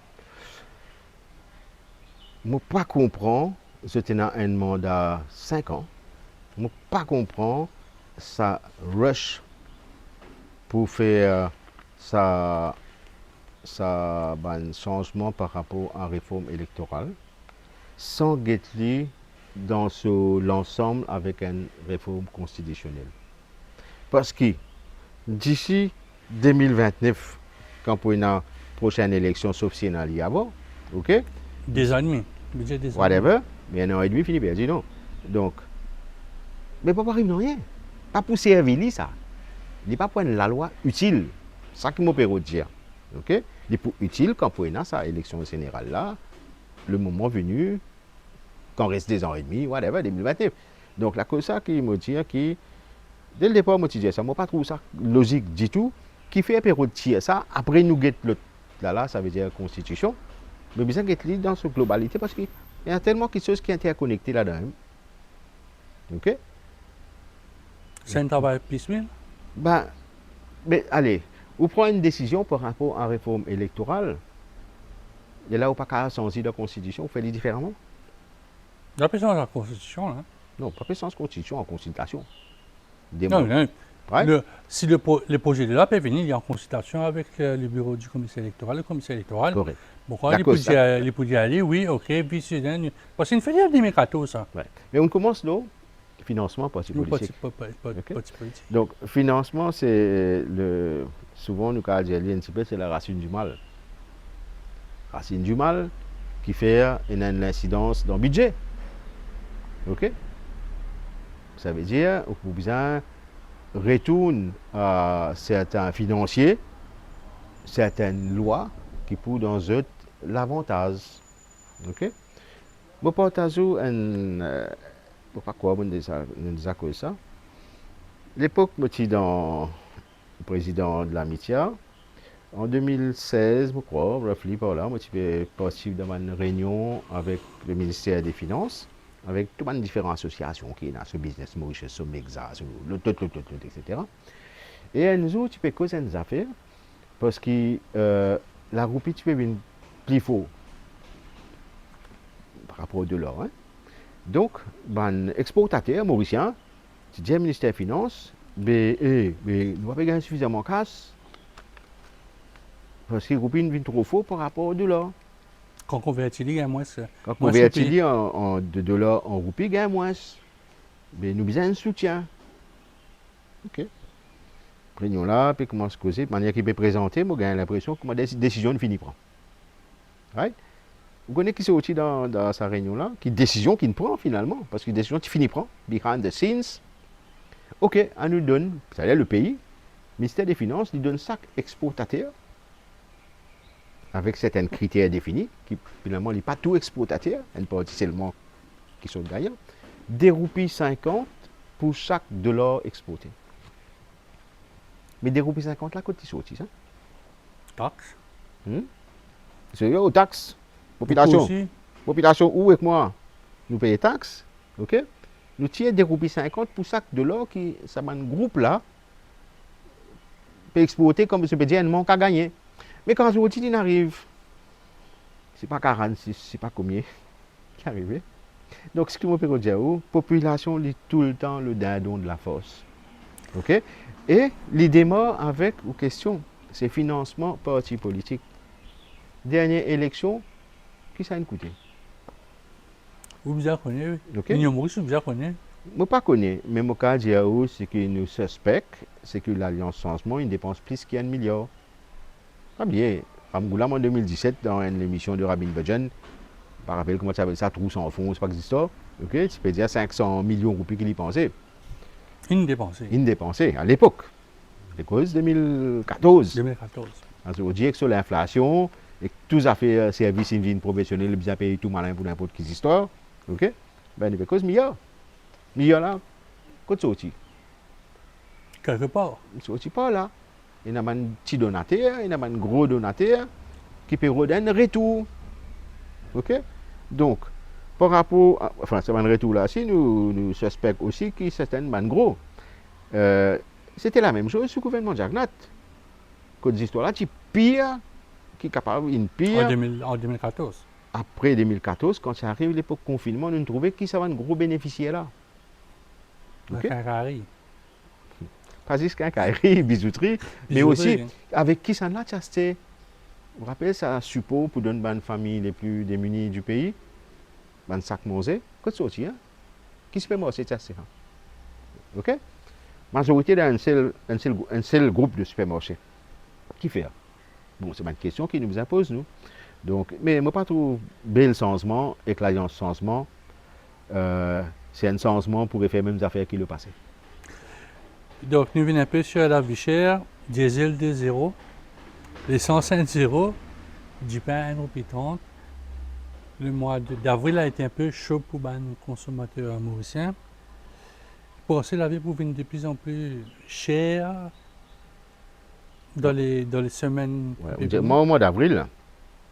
je ne pas comprendre, c'était dans un mandat 5 ans, je ne pas comprendre ça rush pour faire ça changement par rapport à la réforme électorale, sans guetter dans l'ensemble avec une réforme constitutionnelle. Parce que d'ici 2029, quand pour une prochaine élection, sauf si on a avant, ok? Des années. Whatever, mais un an et demi fini perdu, non. Donc, mais pas arriver rien. Pas pour servir ça. Il n'est pas pour la loi utile. C'est ça qui m'a permis de dire. Ok? Il est pour utile quand pour une élection générale là, le moment venu, quand reste 2 ans et demi, whatever, 2029. Donc, la cause ça qui me dit, qui, dès le départ, moi, je dis ça, moi, pas trouve ça logique du tout, qui fait période tirer ça, après nous guette l'autre, là, ça veut dire constitution, mais bien guette dans sa globalité, parce qu'il y a tellement de choses qui sont interconnectées là-dedans. Ok? C'est un travail piecemeal. Ben, mais allez, vous prenez une décision par rapport à la réforme électorale, et là, vous pas qu'à changer la constitution, vous faites différemment? La personne de la Constitution, hein. Non, pas sans constitution, en consultation. Non, non. Ouais. Si le projet de loi peut venir, il est en consultation avec le bureau du commissaire électoral. Le commissaire électoral, Correct. pourquoi il peut dire aller, oui, ok, vice-président. Parce que c'est une filière de Mécato, ça. Ouais. Mais on commence là, financement parti Nous, politique. parti politique. Donc, financement, c'est le. Souvent, nous, quand on dit un petit peu, c'est la racine du mal. Racine du mal qui fait une incidence dans le budget. OK? Ça veut dire qu'on besoin retourne à certains financiers, certaines lois qui pour dans eux l'avantage. OK? Je partage pas quoi on dit ça. L'époque je suis dans le président de l'amitié. En 2016, je crois, roughly par là, je suis parti dans une réunion avec le ministère des Finances, avec toutes les différentes associations qui sont dans ce business, Mauritius, Somexa, etc. Et nous autres, tu peux causer des affaires parce que la roupie, tu peux venir plus fort par rapport au dollar. Hein. Donc, ben, exportateur mauricien, tu dis au ministère des Finances, mais nous n'avons pas gagné suffisamment de cash parce que la roupie vient trop fort par rapport au dollar. Quand on convertit, il y a moins. Quand on convertit de dollars en roupies, il y a moins. Mais nous avons besoin de soutien. OK. Prenons là, puis commence à causer. De manière qu'il peut présenter, moi j'ai l'impression que ma décision ne finit pas. Right? Vous connaissez qui c'est aussi dans sa réunion-là? Qui décision qui ne prend finalement? Parce que décision qui finit pas. Behind the scenes. OK, on nous donne, c'est-à-dire le pays, le ministère des Finances, lui donne chaque exportateur avec certains critères définis, qui finalement n'est pas tout exportateur, une partie seulement qui sont gagnants, des roupies 50 pour chaque dollar exporté. Mais des roupies 50 là, côté sorti, ça? Taxe. C'est aux taxes. Population où avec moi? Nous payons taxes, ok? Nous tirons des roupies 50 pour chaque dollar qui, ça m'a un groupe là, peut exporter comme ce peut dire un manque à gagner. Mais quand le outil arrive, c'est pas 46, c'est pas combien qui arrive. Donc, ce que je peux dire, la population est tout le temps le dindon de la force. OK? Et les démarre avec une question, c'est financement parti politique. Dernière élection, qui ça a coûté? Vous bien connaissez, oui. OK? L'Union Maurice, vous bien connaissez. Je ne pas connais, mais mon cas dire c'est que nous suspectons, c'est que l'Alliance Changement, il dépense plus qu'il y a 1 milliard. Pas bien. Ramgoulam en 2017, dans une émission de Rabin Bhajan, par rappel, comment ça s'appelle ça, trou sans fond, c'est pas existant. Ok, tu peux dire 500 millions de roupies qu'il y pensait. Une dépensée. Il dépensait à l'époque. À cause 2014. 2014. Parce qu'on dit que sur l'inflation, et que tous les affaires services civils professionnels, ils ont payé tout malin pour n'importe quelle histoire. Ok, ben il y a cause milliard. Milliard là, qu'est-ce que c'est? Quelque part. C'est pas là. Il y a un petit donateur, il y a un gros donateur qui peut redonner un retour. OK? Donc, par rapport à. Enfin, c'est un retour là, si nous suspectons aussi que c'est un gros. C'était la même chose sur le gouvernement de Jagnat. Côte d'histoire là, tu pire, qui est capable une pire. En 2014. Après 2014, quand ça arrive l'époque confinement, nous trouvons qui ça va un gros bénéficiaire là. OK? Pas juste quincaillerie, bijouterie, mais aussi avec qui ça là, c'était, vous vous rappelez, ça suppose pour donner une famille les plus démunies du pays, un sac manger, qu'est-ce que c'est, hein? Qui se fait manger, c'est ça? OK? Majorité d'un seul groupe de supermarchés. Qui fait? Bon, c'est une question qui nous impose, nous. Donc, mais moi, pas trop bel changement, avec l'alliance changement, c'est un changement pour faire les mêmes affaires qui le passé. Donc, nous venons un peu sur la vie chère, diesel de 0, les 105 0, du pain à 1,30 €, le mois d'avril a été un peu chaud pour les consommateurs mauriciens. Penser la vie pour venir de plus en plus cher dans les semaines. Ouais, moi, au mois d'avril,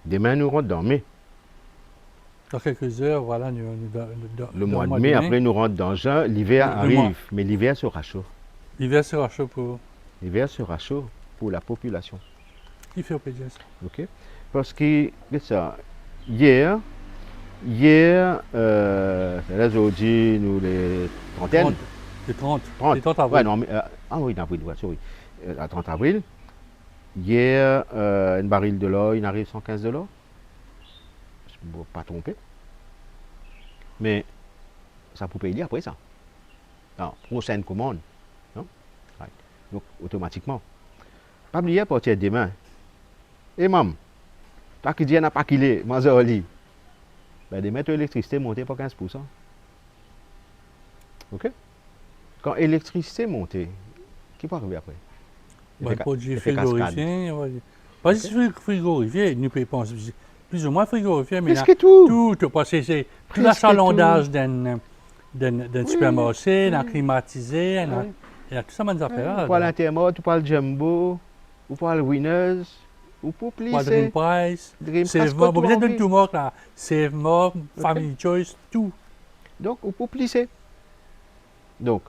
demain, nous rentrons dans mai. Dans quelques heures, voilà, Le mois de mai, après, nous rentrons dans juin. L'hiver arrive, mais l'hiver sera chaud. L'hiver sera chaud pour. L'hiver sera chaud pour la population. Qui fait plaisir ça? Ok? Parce que, ça, hier, là, aujourd'hui, nous, les trentaines. Les 30. 30. Les 30 avril. Ouais, non, mais, oui, d'avril, ouais, sorry. À 30 avril. Hier, une baril de l'or, il arrive 115 $. Je ne me pas tromper. Mais ça peut payer après ça. Alors, prochaine commande. Non? Right. Donc, automatiquement. Pas oublier à partir de demain. Et maman, toi qui dis n'a pas qu'il est, moi, ben, demain, l'électricité monte par 15%. Ok? Quand l'électricité monte, qui peut arriver après? Bon, produit frigorifié. Pas juste frigorifié, nous payons plus ou moins frigorifié, mais Qu'est-ce que tout? Tout, parce que c'est tout l'achalandage d'un supermarché, d'un climatisé, il y a tout ça, des affaires. Tu parles l'Intermode, tu parles Jumbo, ou parles Winners, ou pour plisser. Dream Price, Save More, vous êtes tout mort là. Save More, Family Choice, tout. Donc, ou pour plisser. Donc,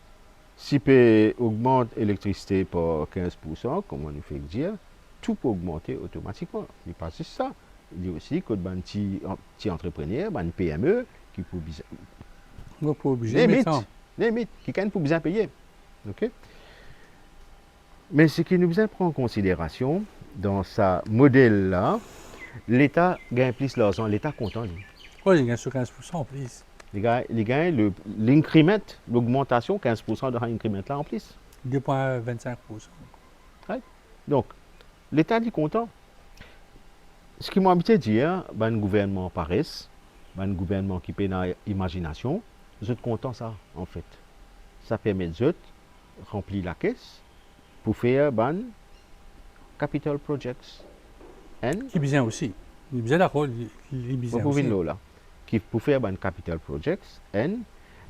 si tu augmente l'électricité par 15%, comme on nous fait dire, tout peut augmenter automatiquement. Il pas juste ça. Il y a aussi que les petits entrepreneurs, les PME, qui peuvent obligé limite, qui quand pour bien payer. Okay? Mais ce qui nous besoin prendre en considération, dans ce modèle-là, l'État gagne plus l'argent, l'État content. Oui, il gagne sur 15% en plus. Les gars, l'increment, l'augmentation, 15% de l'increment là en plus. 2,25%. Ouais. Donc, l'État est content. Ce qui m'a habitué de dire, un gouvernement paresse, un gouvernement qui paie dans l'imagination, vous êtes content ça, en fait. Ça permet de remplir la caisse pour faire ban capital projects. Qui bien aussi. Il bien d'accord, il bien aussi. Là, qui pour faire ban capital projects.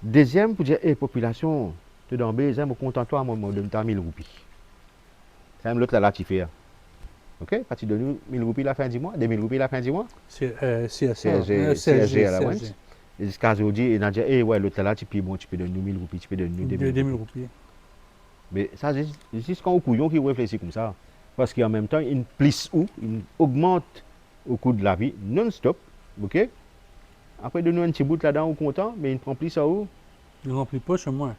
Deuxième, pour dire, population, tu es besoin de content-toi, moi, je donne 1000 roupies. C'est même l'autre là, tu fais. Ok? Quand tu donnes 1000 roupies la fin du mois, 2000 roupies la fin du mois. CSG à la vente. Et jusqu'à aujourd'hui, il a dit, ouais, l'autre là, tu peux donner 1000 roupies, tu peux donner 2000 roupies. Mais ça, c'est juste quand on couillon qui réfléchit comme ça. Parce qu'en même temps, il plisse où, il augmente au coût de la vie non-stop. Ok? Après, de nous un petit bout là-dedans, on est content, mais il ne prend plus ça où? Il ne remplit pas chez moi.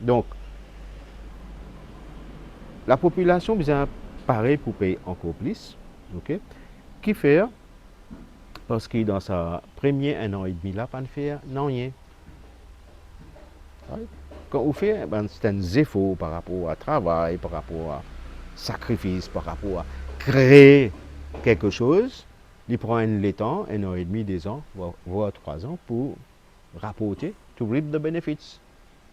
Donc, la population besoin pareil pour payer encore plus. Ok? Qui fait? Parce que dans sa première 1 an et demi là, pas de faire non rien. Quand on fait c'est un effort par rapport au travail, par rapport à sacrifice, par rapport à créer quelque chose, il prend le temps, 1 an et demi, 2 ans, voire 3 ans pour rapporter, to reap the benefits.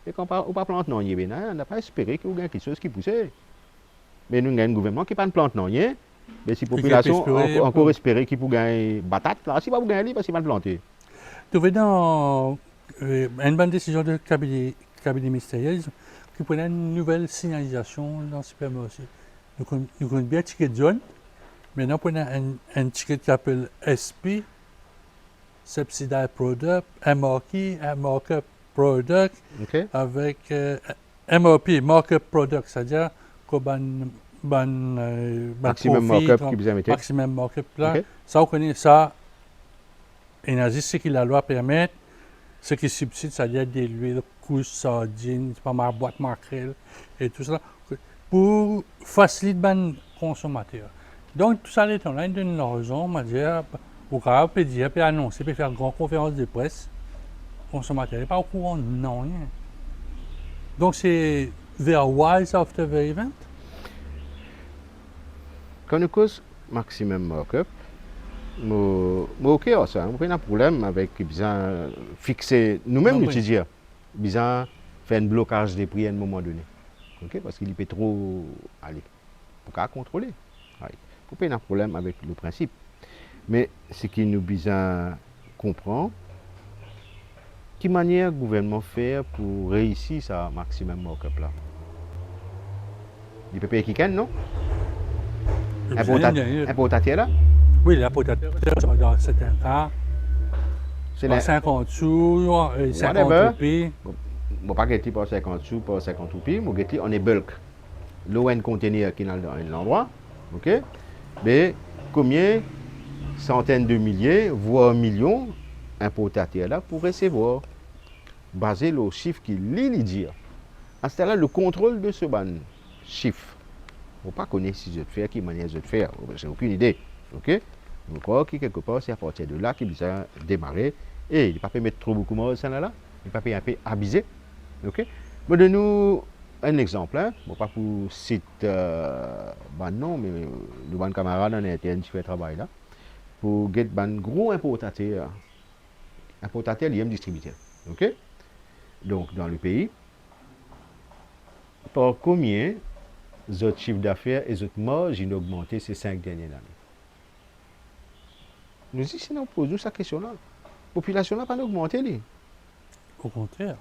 Et quand on ne pas plante non rien, on n'a pas espéré qu'il y ait quelque chose qui pousse. Mais nous avons un gouvernement qui ne plante non rien. Mais si la population encore espérer qu'il peut gagner batate, là, si pas vous gagner, parce qu'il va planter. Tu veux dans une bonne décision de cabinet ministériel qui prenait une nouvelle signalisation dans le supermarché. Nous connaissons bien le ticket de zone. Maintenant, on a un ticket qui s'appelle SP, Subsidized Product, Markup Product, Okay. avec MRP, Markup Product, c'est-à-dire qu'on maximum markup qui besoin mettre. Maximum markup là. Okay. Ça, on connaît ça. Et on a dit ce que la loi permet, ce qui subside, c'est-à-dire des huiles, couches, sardines, pas ma boîte makrel et tout ça, pour faciliter les consommateurs. Donc, tout ça, les online donne la raison, on va dire, au cas peut dire, peut annoncer, peut faire une grande conférence de presse, consommateurs n'est pas au courant, non, rien. Donc, c'est they are wise after the event. Quand on cause maximum markup, ok, ça, on n'a pas de problème avec besoin fixer nous-mêmes l'étudiant, besoin faire un blocage des prix à un moment donné, ok, parce qu'il peut trop aller pour contrôler. Pour pas de problème avec le principe, mais ce qui nous besoin comprendre quelle manière le gouvernement fait pour réussir ça maximum markup là. Il peut payer qui gagne, non? Importateur là? Oui, l'importateur, dans certains cas, C'est par la... 50 sous, 50 Whatever. roupies. Bon, pas que par 50 sous, par 50 roupies, mais on est bulk. L'eau est un conteneur qui est dans l'endroit, ok? Mais combien centaines de milliers, voire millions importateurs là pour recevoir, basé sur le chiffre qui lit dire. À ce là le contrôle de ce ban chiffre. On ne pas connaître si je te fais, qui manière je te faire, j'ai aucune idée, ok? Donc quelque part c'est à partir de là qu'il a démarré et il ne pas mettre trop beaucoup de ça là, il ne pas un peu abusé, ok? Mais de nous un exemple, hein? Bon, pas pour citer non, mais le ban camarade en interne qui fait le travail là, pour get ban gros importateur, il aime distributeur, ok? Donc dans le pays, par combien votre chiffre d'affaires et votre marge ont augmenté ces 5 dernières années? Nous disons, si nous posons cette question-là, la population n'a pas augmenté. Au contraire.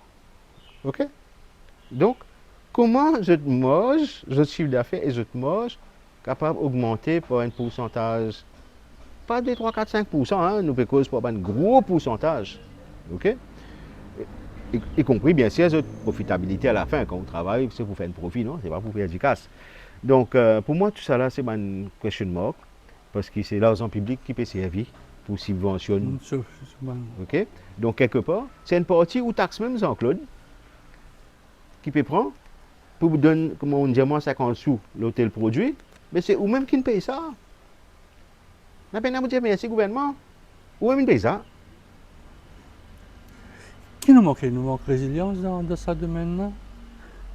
Ok? Donc, comment votre marge, votre chiffre d'affaires et votre marge capable d'augmenter par un pourcentage, pas de 3, 4, 5%, hein, nous pouvons cause pour un gros pourcentage. Ok? Y compris, bien sûr, votre profitabilité à la fin, quand on travaille, c'est pour faire un profit, non? C'est pas pour faire du casse. Donc, pour moi, tout ça là, c'est un question mark, parce que c'est l'argent public qui peut servir pour subventionner. Ok? Donc, quelque part, c'est une partie où taxe même Jean-Claude, qui peut prendre, pour vous donner, comme on dit, moi, 50 sous l'hôtel produit, mais c'est ou même qui ne paye ça. On a peine à vous dire, merci, gouvernement, ou même qui paye ça. Qui nous manque? Il nous manque résilience dans ce domaine-là?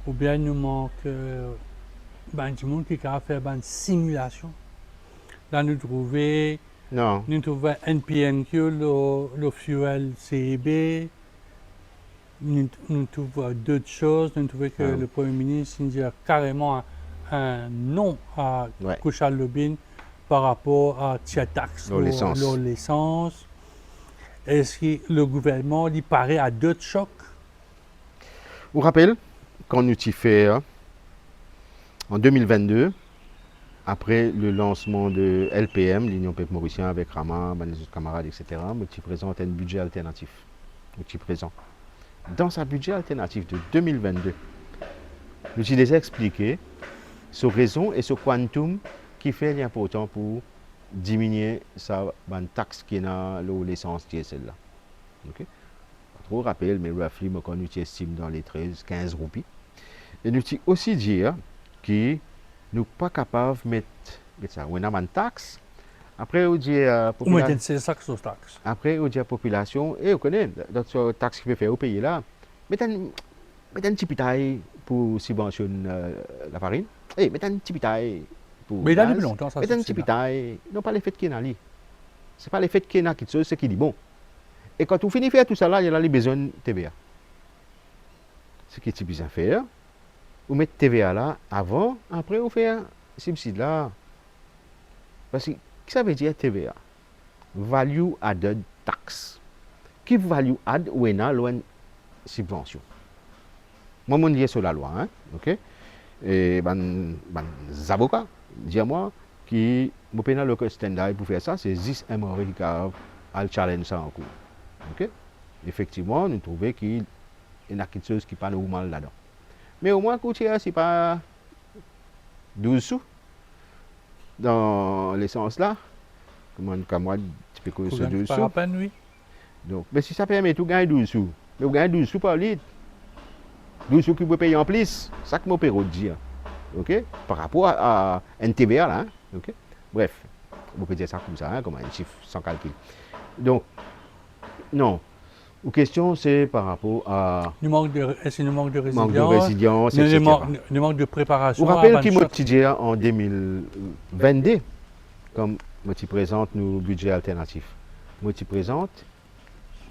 Ou bien il nous manque du monde qui a fait une simulation? Là, nous trouvons Non. NPNQ, le fuel CEB. Nous trouvons d'autres choses. Nous trouvons que le Premier ministre dit carrément un non à Kouchal Lobin par rapport à cette taxe sur l'essence. Est-ce que le gouvernement lui paraît à d'autres chocs? Vous vous rappelez, quand nous avons fait en 2022, après le lancement de LPM, l'Union Peuple Mauricien avec Rama, les autres camarades, etc., nous présente un budget alternatif. Dans ce budget alternatif de 2022, nous avons déjà expliqué ce raison et ce quantum qui fait l'important pour diminuer sa taxe qui est dans l'essence diesel là. Okay? Pas trop rappel, mais roughly, nous estime dans les 13-15 roupies. Et nous avons aussi dire que nous ne sommes pas capables de mettre ça. On a une taxe. Après, on dit après, on dit à la population, et on connaît, notre taxe qui peut faire au pays là, mettez un petit pitaille pour subventionner la farine. Et mettez un petit pitaille pour. Mais il y a depuis longtemps, ça. Mettez un petit pitaille. Non, pas les faits qu'il y a là. Ce n'est pas les faits qu'il y a qui sont ce qui dit bon. Et quand on finit de faire tout ça là, il y a les besoins de TVA. Ce qui est bien faire, vous mettez TVA là avant, après vous faites subside là. Parce que ça veut dire TVA? Value added tax. Qui value add ou est là loin subvention? Moi, je dis sur la loi, hein, ok? Et les avocats disent moi qui me peine le standard pour faire ça, c'est 10 MRE qui a le challenge ça en cours. Ok? Effectivement, nous trouvons qu'il y a quelque chose qui n'est pas normal là-dedans. Mais au moins, ce n'est pas 12 sous dans l'essence là. Comme moi, tu peux connaître 12 sous. Peine, oui. Donc, mais si ça permet tout gagner 12 sous, mais vous gagnez 12 sous par litre. 12 sous que vous payez en plus, c'est ça que mon père dit. Ok? Par rapport à un TVA là. Hein? Ok? Bref, vous pouvez dire ça comme ça, hein, comme un chiffre sans calcul. Donc, non. La question, c'est par rapport à. Est-ce qu'il nous manque de résilience? Manque de résilience, etc. Il manque de préparation. Vous rappelez qui m'a dit en 2022, comme je te présente nos budgets alternatifs. Je te présente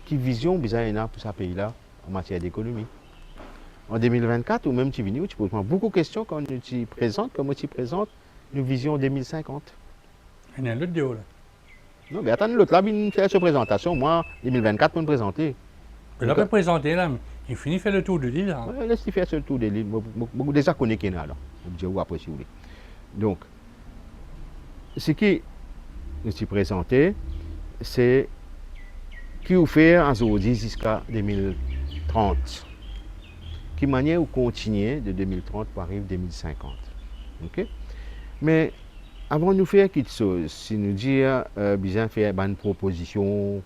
quelle vision bizarre pour ce pays-là en matière d'économie. En 2024, ou même tu viens, tu poses beaucoup de questions quand tu présentes, comme tu présentes une vision 2050. Il y a un autre déo là. Non, mais attends, l'autre là, il fait sa présentation. Moi, 2024, pour me présenter. Il a pas présenté là, mais il finit de faire le tour de l'île. Hein. Ouais, laisse-lui faire ce tour de l'île. Beaucoup déjà connaît qu'il y a là. Je vais vous après si vous voulez. Donc, ce qui nous s'y présenté, c'est qui vous fait en Zodi jusqu'à 2030. Qui manière ou continuer de 2030 pour arriver 2050. Ok? Mais avant de nous faire quelque chose, si nous dire besoin de faire une proposition,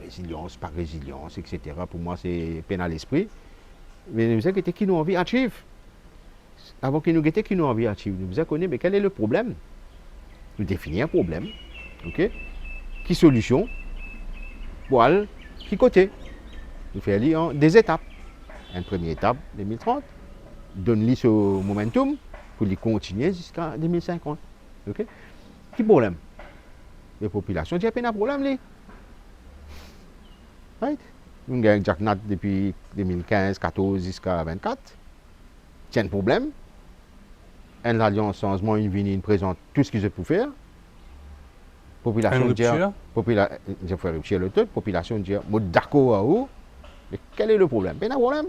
résilience, par résilience, etc. Pour moi, c'est peine à l'esprit. Mais nous avons qui nous envie d'achieve. Avant que nous guettions qui nous envie d'achieve, nous avons connaître mais quel est le problème. Nous définir un problème. Ok? Qui solution? Voilà, qui côté? Nous faisons des étapes. Une première étape, 2030. Donne-lui ce momentum pour lui continuer jusqu'à 2050. Ok? Qui problème? Les populations, il y a pas de problème. Li. Right? Nous avons Jack Nat depuis 2015, 14 jusqu'à 24. C'est un problème. L'Alliance changement, il vient, il présente tout ce qu'ils peuvent faire. Population dit, je fais rupture le tout. Population dit, moi d'accord à vous. Mais quel est le problème? Pas de problème.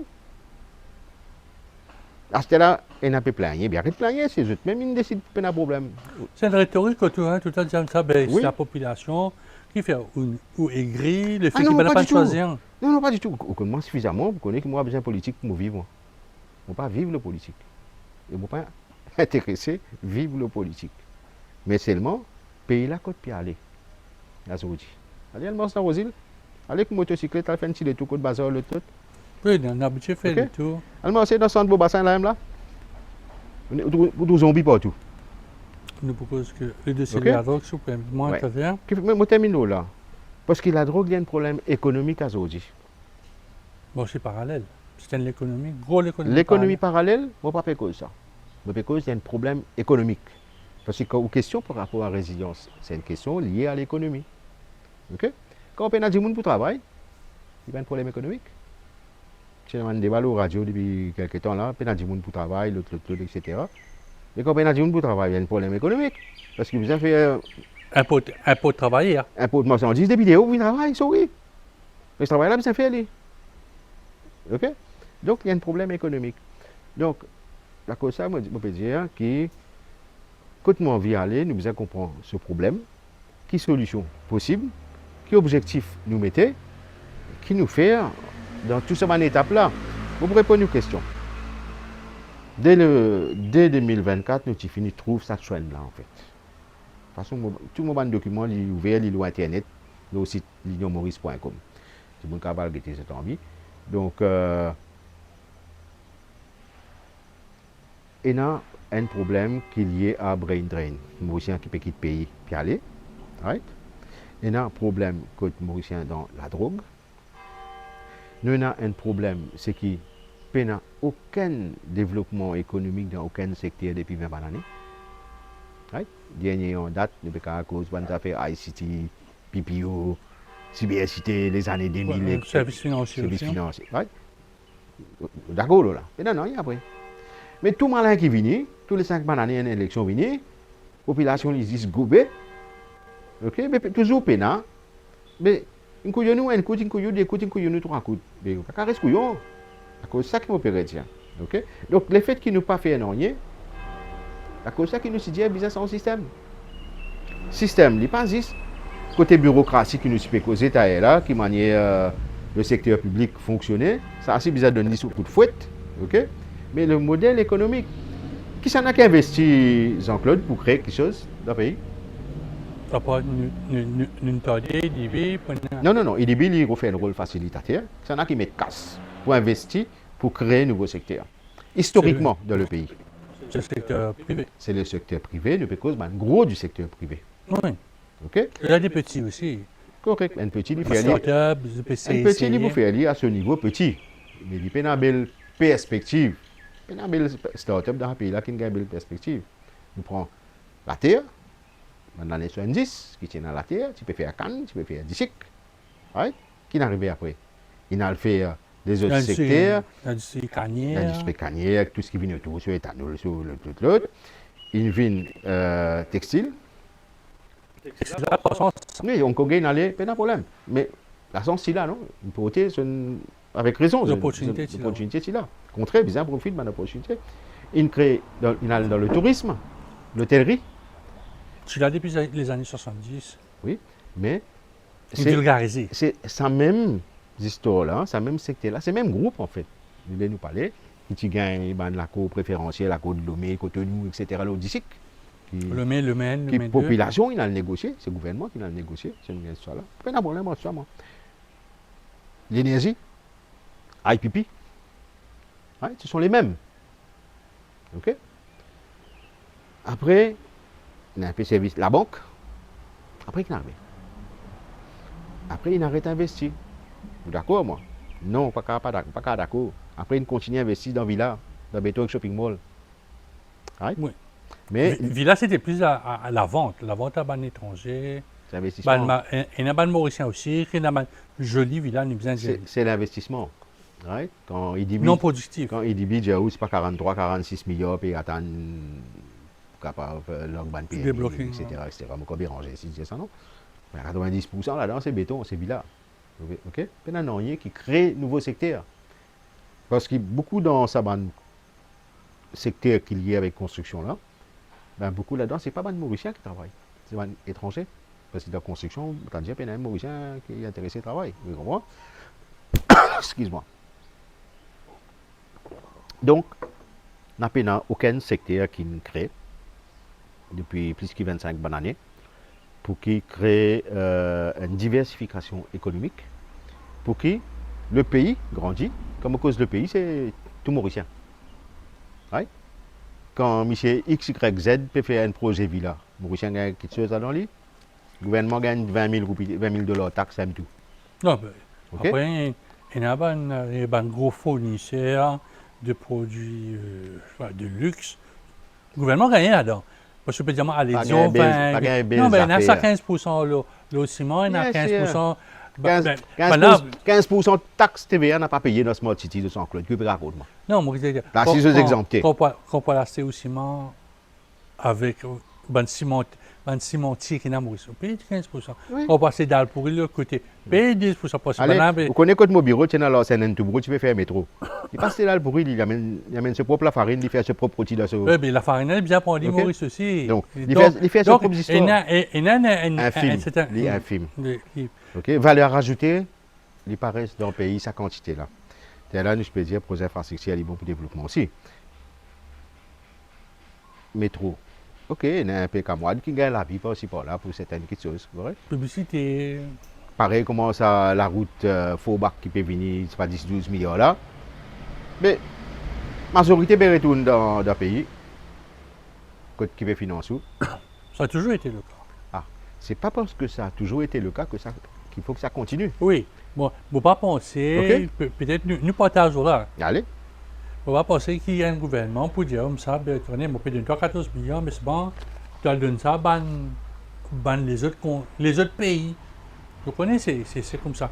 À ce là, il n'a pas plaigné. Bien, il plaigné, c'est juste. Même il décide pas de problème. C'est une rhétorique que tout le temps, ça, ben, Oui. c'est la population qui fait ou aigri, le fait Ah non, qu'il ne pas pas du tout. choisir. Non, non, pas du tout. Vous connaissez suffisamment, vous connaissez que moi, j'ai besoin de politique pour me vivre. Je ne pas vivre le politique. Je ne pas intéressé à vivre le politique. Mais seulement, payer la côte puis aller. La Saoudi. Allez, elle mange dans Rosile. Allez, avec motocyclette, elle fait un petit détour, côte bazar, le tout. Oui, on a habitué fait Ok. le tour. Elle mange dans le centre de bassin là. Vous zombies partout. Nous propose que le dossier Ok. de la drogue, s'il vous plaît, moi, Ouais. ça vient. Je termine là. Parce que la drogue, il y a un problème économique à Saoudi. Bon, c'est parallèle. C'est une économie, gros l'économie. L'économie parallèle, je ne vais pas cause ça. Je vais cause il y a un problème économique. Parce que quand une question par rapport à la résilience, c'est une question liée à l'économie. Ok? Quand on a du monde pour travailler, il y a un problème économique. J'ai un débat au radio depuis quelques temps là, on a du monde pour travailler, l'autre, etc. Mais quand on a du monde pour travailler, il y a un problème économique. Parce que vous avez fait Un pot de travailler. Hein. un pot de marchandises, des vidéos, vous travaillez, sorry. Mais ce travail là, c'est fait aller. Ok? Donc, il y a un problème économique. Donc, la cause ça, moi, je peux dire que quand nous envie aller, nous besoin comprendre ce problème, qui solution possible, qui objectif nous mettez, qui nous fait dans toute cette étape là. Vous pourrez répondre aux questions. Dès 2024, nous avons fini de trouver cette chaîne là en fait. De toute façon, tout mon document est ouvert, il est sur internet, le site lionmaurice.com. C'est mon cabal qui était cette envie. Donc, il y a un problème qui est lié à brain drain. Les Mauriciens qui peuvent quitter le pays puis aller. Right? Il y a un problème côté Mauricien dans la drogue. Nous avons un problème, c'est qu'il n'y a aucun développement économique dans aucun secteur depuis 20 années. Right? Dernier en date, depuis à cause de l'affaire ICT, PPO, cybercité, les années 2000. Ouais, services financiers. Services aussi, hein. financiers. Right? D'accord là. Mais non, il y a après. Mais tout malin qui vient, tous les 5 années, il y a une élection vient, la population ils disent goubé. Ok, mais toujours pena. Mais un couillon nous, un couillon, deux couillons, nous, trois coups. Mais pas reste couillon. À cause de ça qui m'opère tiens. Ok? Donc le fait qu'il nous pas fait rien, à cause de ça qui nous dit business en système. Système, il pas existe. Côté bureaucratie qui nous fait causer là, qui manière le secteur public fonctionner, ça a assez bizarre de donner sous coup de fouette. Ok? Mais le modèle économique, qui s'en a qui investi Jean-Claude pour créer quelque chose dans le pays? Ça peut être une tordée, d'IV, Non. IDB, il refait un rôle facilitateur. Il y en a qui mettent casse pour investir, pour créer un nouveau secteur. Historiquement, dans le pays. C'est le secteur privé. C'est le secteur privé, de cause, un gros du secteur privé. Oui. OK? Il y a des petits aussi. Correct. Un petit, il Des fait aller. startups, des PC. Un petit, il fait aller à ce niveau petit. Mais il fait une belle perspective. Il y a une belle start-up dans le pays là qui a une belle perspective. On prend la terre, dans les années 70, qui tient dans la terre, tu peux faire canne, tu peux faire du sucre. Right? Qui est arrivé après? Il a fait des autres secteurs, L'industrie cannière. l'industrie cannière, tout ce qui vient autour, sur l'éthanol, sur tout l'autre. Il vient textile, C'est la croissance. Oui, on gagne aller, pas de problème. Mais la chance, c'est là, non? Une beauté, avec raison, L'opportunité, c'est là. l'opportunité, c'est là. Au contraire, bien profite de l'opportunité. Il crée dans le tourisme, l'hôtellerie, Tu l'as depuis les années 70. oui, mais Une vulgarisée. c'est ça même histoire-là, ça même secteur-là, c'est même groupe en fait. Il voulait nous parler, qui gagne la cour préférentielle, la cour de Lomé, Cotonou, etc., l'Odicic. Le Maine, Qui population, il a négocié, c'est le gouvernement qui a négocié, c'est une histoire-là. Pas de problème, moi. L'énergie, IPP, ouais, ce sont les mêmes. OK? Après, il y a un peu de service, la banque. Après, il n'arrive. Après, il arrête d'investir. Vous d'accord, moi? Non, pas d'accord. Après, il continue à investir dans Villa, dans Béton Shopping Mall. Right? Oui. Mais Villa, c'était plus à la vente. La vente à ban étranger. c'est l'investissement. Il y a un ban mauricien aussi. Il y a un joli villa, il besoin de. C'est l'investissement. Right? Quand il dit Non productif. Quand il dit Djaou, c'est pas 43, 46 millions, puis attendre capable leur ban PMI, Débloquer, etc. etc. Mon combien ranger, si c'est ça, non? Mais 90% là-dedans, c'est béton, c'est villa. OK? Puis il y a qui crée de nouveaux secteurs. Parce que beaucoup dans sa bande secteur qui est lié avec construction là, ben beaucoup là-dedans, c'est pas ban mauricien qui travaille, c'est ban étranger. Parce que dans la construction, t'as déjà un mauricien qui est intéressé au travail. Vous comprenez? Excuse-moi. Donc, il n'y a aucun secteur qui nous crée depuis plus de 25 bonnes années pour qu'il crée une diversification économique, pour que le pays grandit. Comme à cause le pays, c'est tout mauricien. Right? Quand M. XYZ peut faire un projet villa, mauricien gagne quelque chose dans lui, le gouvernement gagne 20 000 dollars taxes, c'est tout. Non, ben, Okay? après, il y a un gros fournisseur de produits de luxe. Le gouvernement gagne là-dedans. Parce que, évidemment, allez, disons, non, ben, il y a 15% le ciment, il y a 15%. 15% de taxes TVA n'a pas payé dans Smart City de Saint-Claude. Que raconte-moi? Non, moi, je veux dire, Là, si je exempté. Quand on peut l'acheter au ciment avec un cimentier qui n'a pas paye 15%. Oui. On passe dans le pourri de l'autre côté. Paye 10% pour Allez, vous connaissez quand mon bureau, tu es dans l'ancien Toubro, tu peux faire un métro. Il passe là le pourri, il amène ses propres farines, il fait ses propres outils dans ce. Oui, mais la farine, elle est bien pour les Okay. Maurice aussi. Donc, il fait ses propres histoires. Il y a Un film. Ok, valeur ajoutée, il paraît dans le pays, sa quantité là. Et là, je peux dire, projet infrastructure, il est bon pour le développement aussi. Métro. Ok, il y a un peu comme moi qui gagne la vie par-ci par-là pour certaines choses, vrai? Publicité. Pareil, comment ça, la route Faubac qui peut venir, c'est pas 10-12 millions là. Mais, la majorité peut retourner dans le pays, qui peut financer. Ça a toujours été le cas. Ah, c'est pas parce que ça a toujours été le cas qu'il faut que ça continue. Oui. Bon, il ne faut pas penser, peut-être nous partageons là. Allez. On va penser qu'il y a un gouvernement pour dire, comme ça, on peut donner 14 millions, mais c'est bon, tu as donné ça, les autres pays. Vous connaissez, c'est comme ça.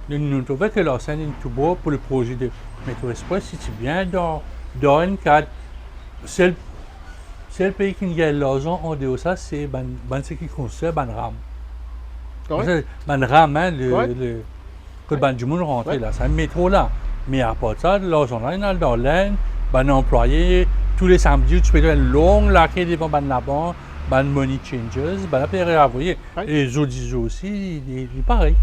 Nous trouvons que l'enseigne est tout beau pour le projet de Métro Express, si tu viens dans une cadre, c'est le pays qui gagne l'argent en dehors de ça, c'est ce qui construit RAM. RAM, hein, que du monde rentre là, c'est un métro là. Mais à part ça, l'argent là, il y a dans l'aine, employé, tous les samedis, tu peux faire une longue laquée devant là-bas, money changers, après réenvoyer. Et les autres jours aussi, il est pareil.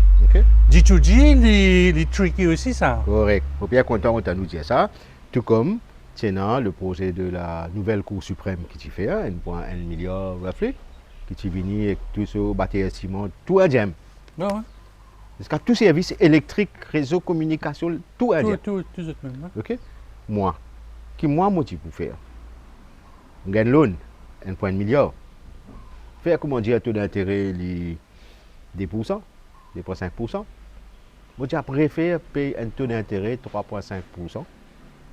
D2G, il est tricky aussi ça. Correct. Il faut bien content de nous dire ça. Tout comme, tiens, le projet de la nouvelle Cour suprême qui t'y fait, 1,1 milliard roughly, qui t'y vient avec tout ce bâtiment, tout à jam. Ouais. Parce que tout service électrique, réseau, communication, tout à jam. Tout même. Ok? Moi, motive pour faire. On gagne loan, 1,1 milliard. Faire comment dire, taux d'intérêt, 10%, 2,5%. Moi, je préfère payer un taux d'intérêt 3,5%,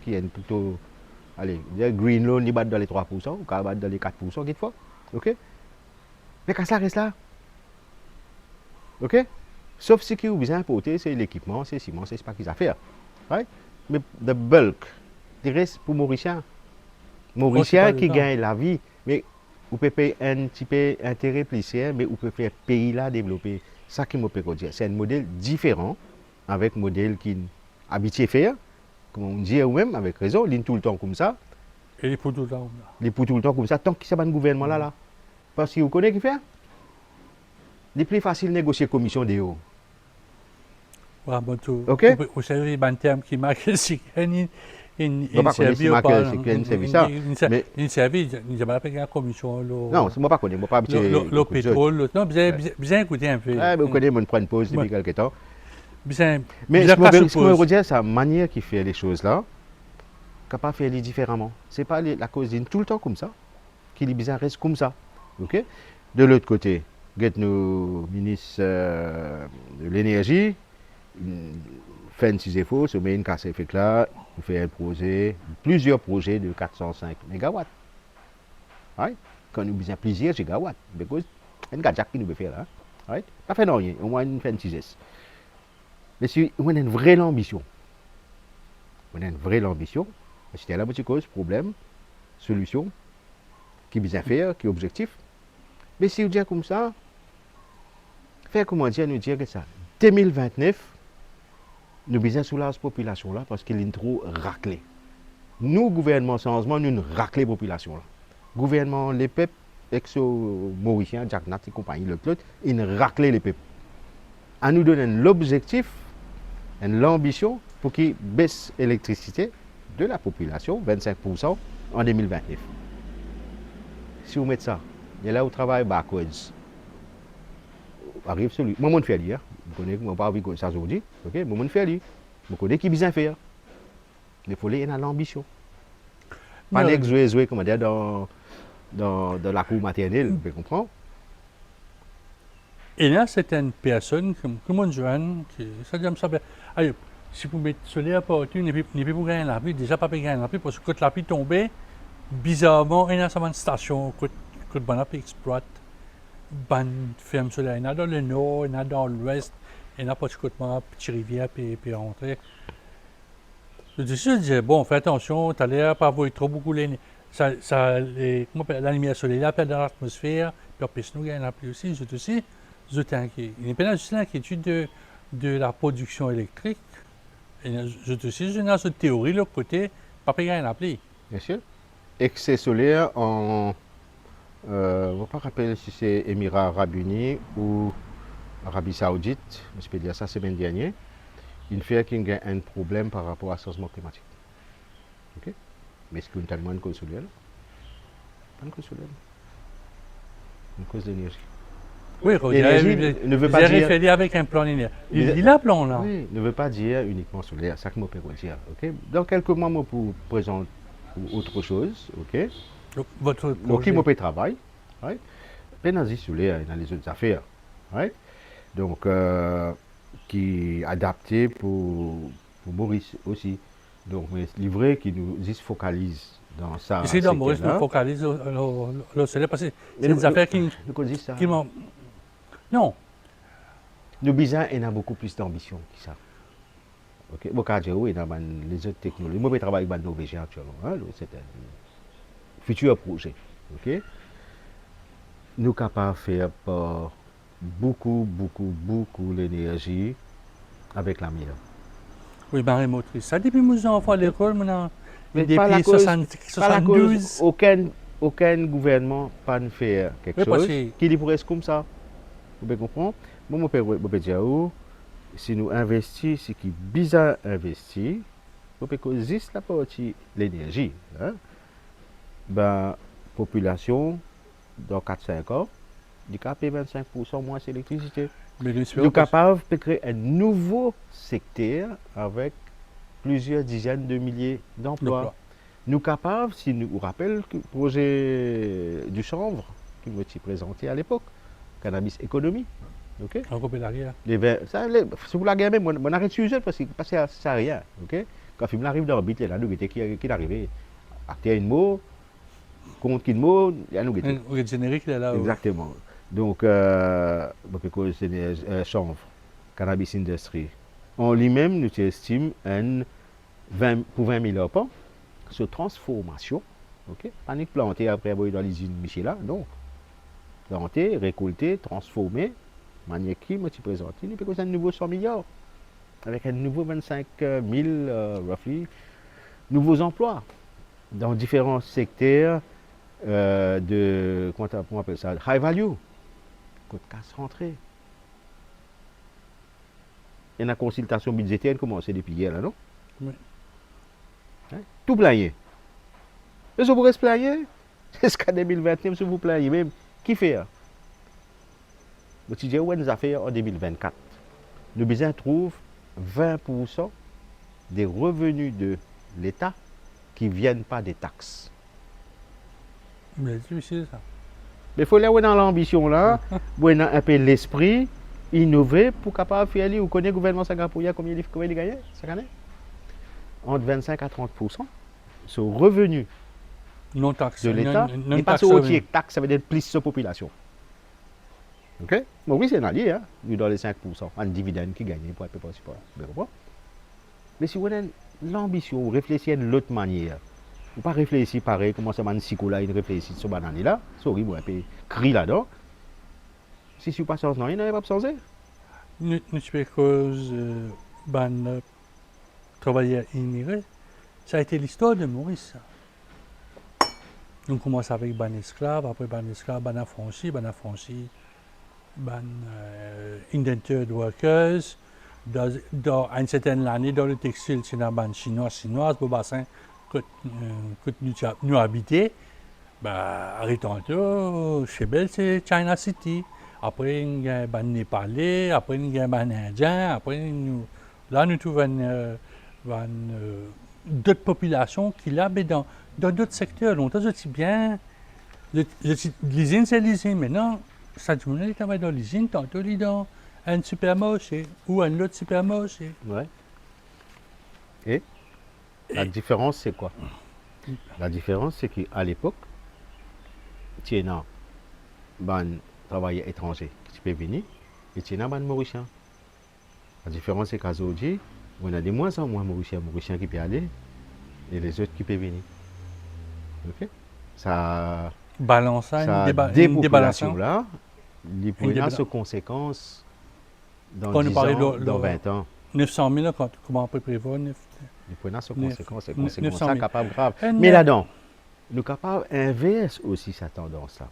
qui est plutôt, allez, green loan, il bat dans les 3%, ou il bat dans les 4%, quelquefois. Ok? Mais quand ça reste là, ok? Sauf ce qui est besoin d'importer, c'est l'équipement, c'est ciment, c'est pas qu'ils affaires. Right? Mais le bulk, il reste pour Mauricien. Mauricien qui gagne la vie. Mais Vous pouvez payer un petit peu d'intérêt plus cher, mais vous pouvez faire pays là développer. Ça qui me peut dire. C'est un modèle différent, avec un modèle qui est habitué à faire, comme on dit vous-même, avec raison, il tout le temps comme ça, Et les pour tout le temps. il pour tout le temps comme ça, tant que c'est pas un gouvernement là. Parce que vous connaissez qui fait? Il est plus facile de négocier commission des hauts. Voilà, bon, tout. Ok? Vous savez, il y a un terme qui marque si Je ne pas connaître si Michael, c'est qu'il servi ça. Mais Il servi, il n'y a pas la commission. non, je ne pas connaître, je ne pas habitué. Le pétrole. Non, bien écouter un peu. Ah, mais vous connaissez, on prend une pause depuis quelques temps. Bien, Mais bien ce que je suppose. veux dire, c'est la manière qu'il fait les choses là, capable de faire les différemment. Ce n'est pas la cause d'une tout le temps comme ça, qu'il est bizarre reste comme ça. Ok? De l'autre côté, nos ministres de l'énergie, fait si c'est faux, se met une casse effet là, on fait un projet, plusieurs projets de 405 mégawatts. Right? Quand nous besoin plusieurs gigawatts, parce que c'est un gadget qui nous veut faire là. Right? Ça fait rien, au moins une fait une sagesse. Mais si on a une vraie ambition, c'était la petite cause, problème, solution, qui est bien faire, qui est objectif. Mais si on dit comme ça, faire comment dire, nous dire que ça, 2029, nous besoin soulager la population là parce qu'il est trop raclé. Nous, gouvernement changement, nous raclé la population là. Gouvernement, les peuples, ex-mauriciens, Jack Nat et compagnie, l'autre, ils raclé les peuples. À nous donner l'objectif, l'ambition pour qu'ils baissent l'électricité de la population, 25% en 2029. Si vous mettez ça, il y a là où travail backwards. Arrive celui. Moi, je fais lire. Je connais, moi, pas envie que ça aujourd'hui. Ok, moi, je fais lire. Je connais qui bien faire. Il faut aller dans l'ambition. Pas jouer, comment dire, dans la cour maternelle, vous comprenez? Et là, c'est une personne comme un jeune qui, ça dit, ça allez, si vous mettez solaire partout, il n'y a plus pour gagner la pluie, déjà pas pour gagner la pluie, parce que quand la pluie tombait, bizarrement, il y a une station que bon exploite, bonne ferme solaire, il y en a dans le nord, il y en a dans l'ouest, il y en a pratiquement une petite rivière, puis rentrer. Je disais, bon, fais attention, tu as l'air pas voir trop beaucoup la lumière solaire perd dans l'atmosphère, puis après, nous gagnons la pluie aussi, c'est aussi. Il y a juste l'inquiétude de la production électrique. Je te sais, j'ai cette théorie, le côté, pas gagner la pluie. Bien sûr. Excès solaire en. Je ne me rappelle si c'est Émirats Arabes Unis ou Arabie Saoudite, je peux dire ça semaine dernière. Il fait qu'il y a un problème par rapport à changement climatique. Ok? Mais est-ce qu'il y a tellement de cause solaire? Pas de cause solaire. Une cause d'énergie. Oui, l'énergie ne veut pas dire. Référé avec un plan linéaire. Il a un plan là. Oui, ne veut pas dire uniquement solaire. C'est ça que je peux dire. Ok? Dans quelques mois, je peux présenter autre chose. Ok? Donc, votre projet. Donc, il travail. Right? Pénalise solaire dans les autres affaires. Right? Donc, qui est adapté pour Maurice aussi. Donc, mais c'est vrai qui nous focalise dans ça. Ici, dans Maurice, nous focalise le solaire parce que c'est des affaires qui m'ont. Non. Nous besoin, il y a beaucoup plus d'ambition que ça. Ok, bon, quand j'ai eu dans les autres technologies, moi je travaille avec les Norvégiens actuellement. Hein, c'est un futur projet. Ok, nous sommes capables de faire par beaucoup l'énergie avec la mer. Oui, marée motrice. Ça depuis mes enfants à l'école, depuis 72. Aucun gouvernement ne peut faire quelque chose qui pourrait être comme ça. Vous comprenez? Moi, je peux dire, si nous investissons, ce qui est bizarre investir, pour que juste la partie l'énergie, hein, ben, population, dans 4-5 ans, du cap 25% moins d'électricité. Nous sommes capables de créer un nouveau secteur avec plusieurs dizaines de milliers d'emplois. Nous sommes capables, si nous vous rappelez, le projet du chanvre qui m'a été présenté à l'époque, cannabis économie. Okay? C'est pour la guerre même, on arrête sur parce que ça sert à rien. Okay? Quand le film arrive dans le bit, il y a nous qui est arrivé. Acteur une mot, compte une mot, il y a nous qui est générique là. Exactement. Donc, chanvre, cannabis industry. En lui-même, nous estimons pour 20 000 ans, cette transformation, Ok? Pas ni planter après avoir dans l'usine Michela, non. Planter, récolter, transformer, manière qui me présente. Il peut causer un nouveau 100 milliards. Avec un nouveau 25 000, roughly, nouveaux emplois dans différents secteurs de, comment on appelle ça, high value. Côte casse rentrée. Et la consultation budgétaire commence depuis hier, là, non? Oui. Hein? Tout plaigner. Et si vous restez plaigner, c'est ce qu'en 2021, si vous plaignez même, qui fait? Je dis, où nous avons fait en 2024? Nous besoin trouve 20% des revenus de l'État qui ne viennent pas des taxes. Mais c'est difficile ça. Mais il faut aller dans l'ambition là, dans un peu l'esprit, innover pour capable faire aller. Vous connaissez le gouvernement singapourien combien il gagne chaque année? Entre 25 à 30% sur revenu Non taxe. de l'État. Non Et pas taxe. sur autre taxe, ça veut dire plus sur population. Ok? Bon, oui, c'est un allié, hein? Nous dans les 5%, en dividende qui gagne pour un peu pas support. Mais si vous avez l'ambition, vous réfléchissez de l'autre manière. Vous pas réfléchir pareil, comment ça man là, il réfléchit sur banane là, sorry, moi un peu cri là-dedans. Si vous pas changé, non, il n'avait pas changé. Nous sommes cause ban travailleurs immigrés. Ça a été l'histoire de Maurice. Ça. On commence avec ban esclave, après ban esclave, ban affranchi, ban indentured workers. Dans une certaine année, dans le textile, c'est un ban chinoise, au bassin que nous habitons. Bah, arrêtons chez Belle, c'est China City. Après, il y a un Népalais, après, il y a un Indien, après, là, nous trouvons d'autres populations qui là, mais dans d'autres secteurs. Donc, je dis bien, l'usine, c'est l'usine. Maintenant, ça dit, il travaille dans l'usine, tantôt, il est dans un supermarché ou un autre supermarché. Ouais. Et la différence, c'est quoi? La différence, c'est qu'à l'époque, tu es un travailleur étranger qui peut venir et tu es un Mauricien. La différence, c'est qu'aujourd'hui, on a de moins en moins Mauriciens qui peuvent aller et les autres qui peuvent venir. Ok? Ça, Balance, cette une dépopulation-là, il peut avoir ses conséquences dans 10 ans, dans 20 ans. 900 000, comment on peut prévoir? Il peut avoir ses conséquences, ces 900 conséquences 000. capables graves. Mais là-dedans, nous sommes capables d'inverser aussi cette tendance-là.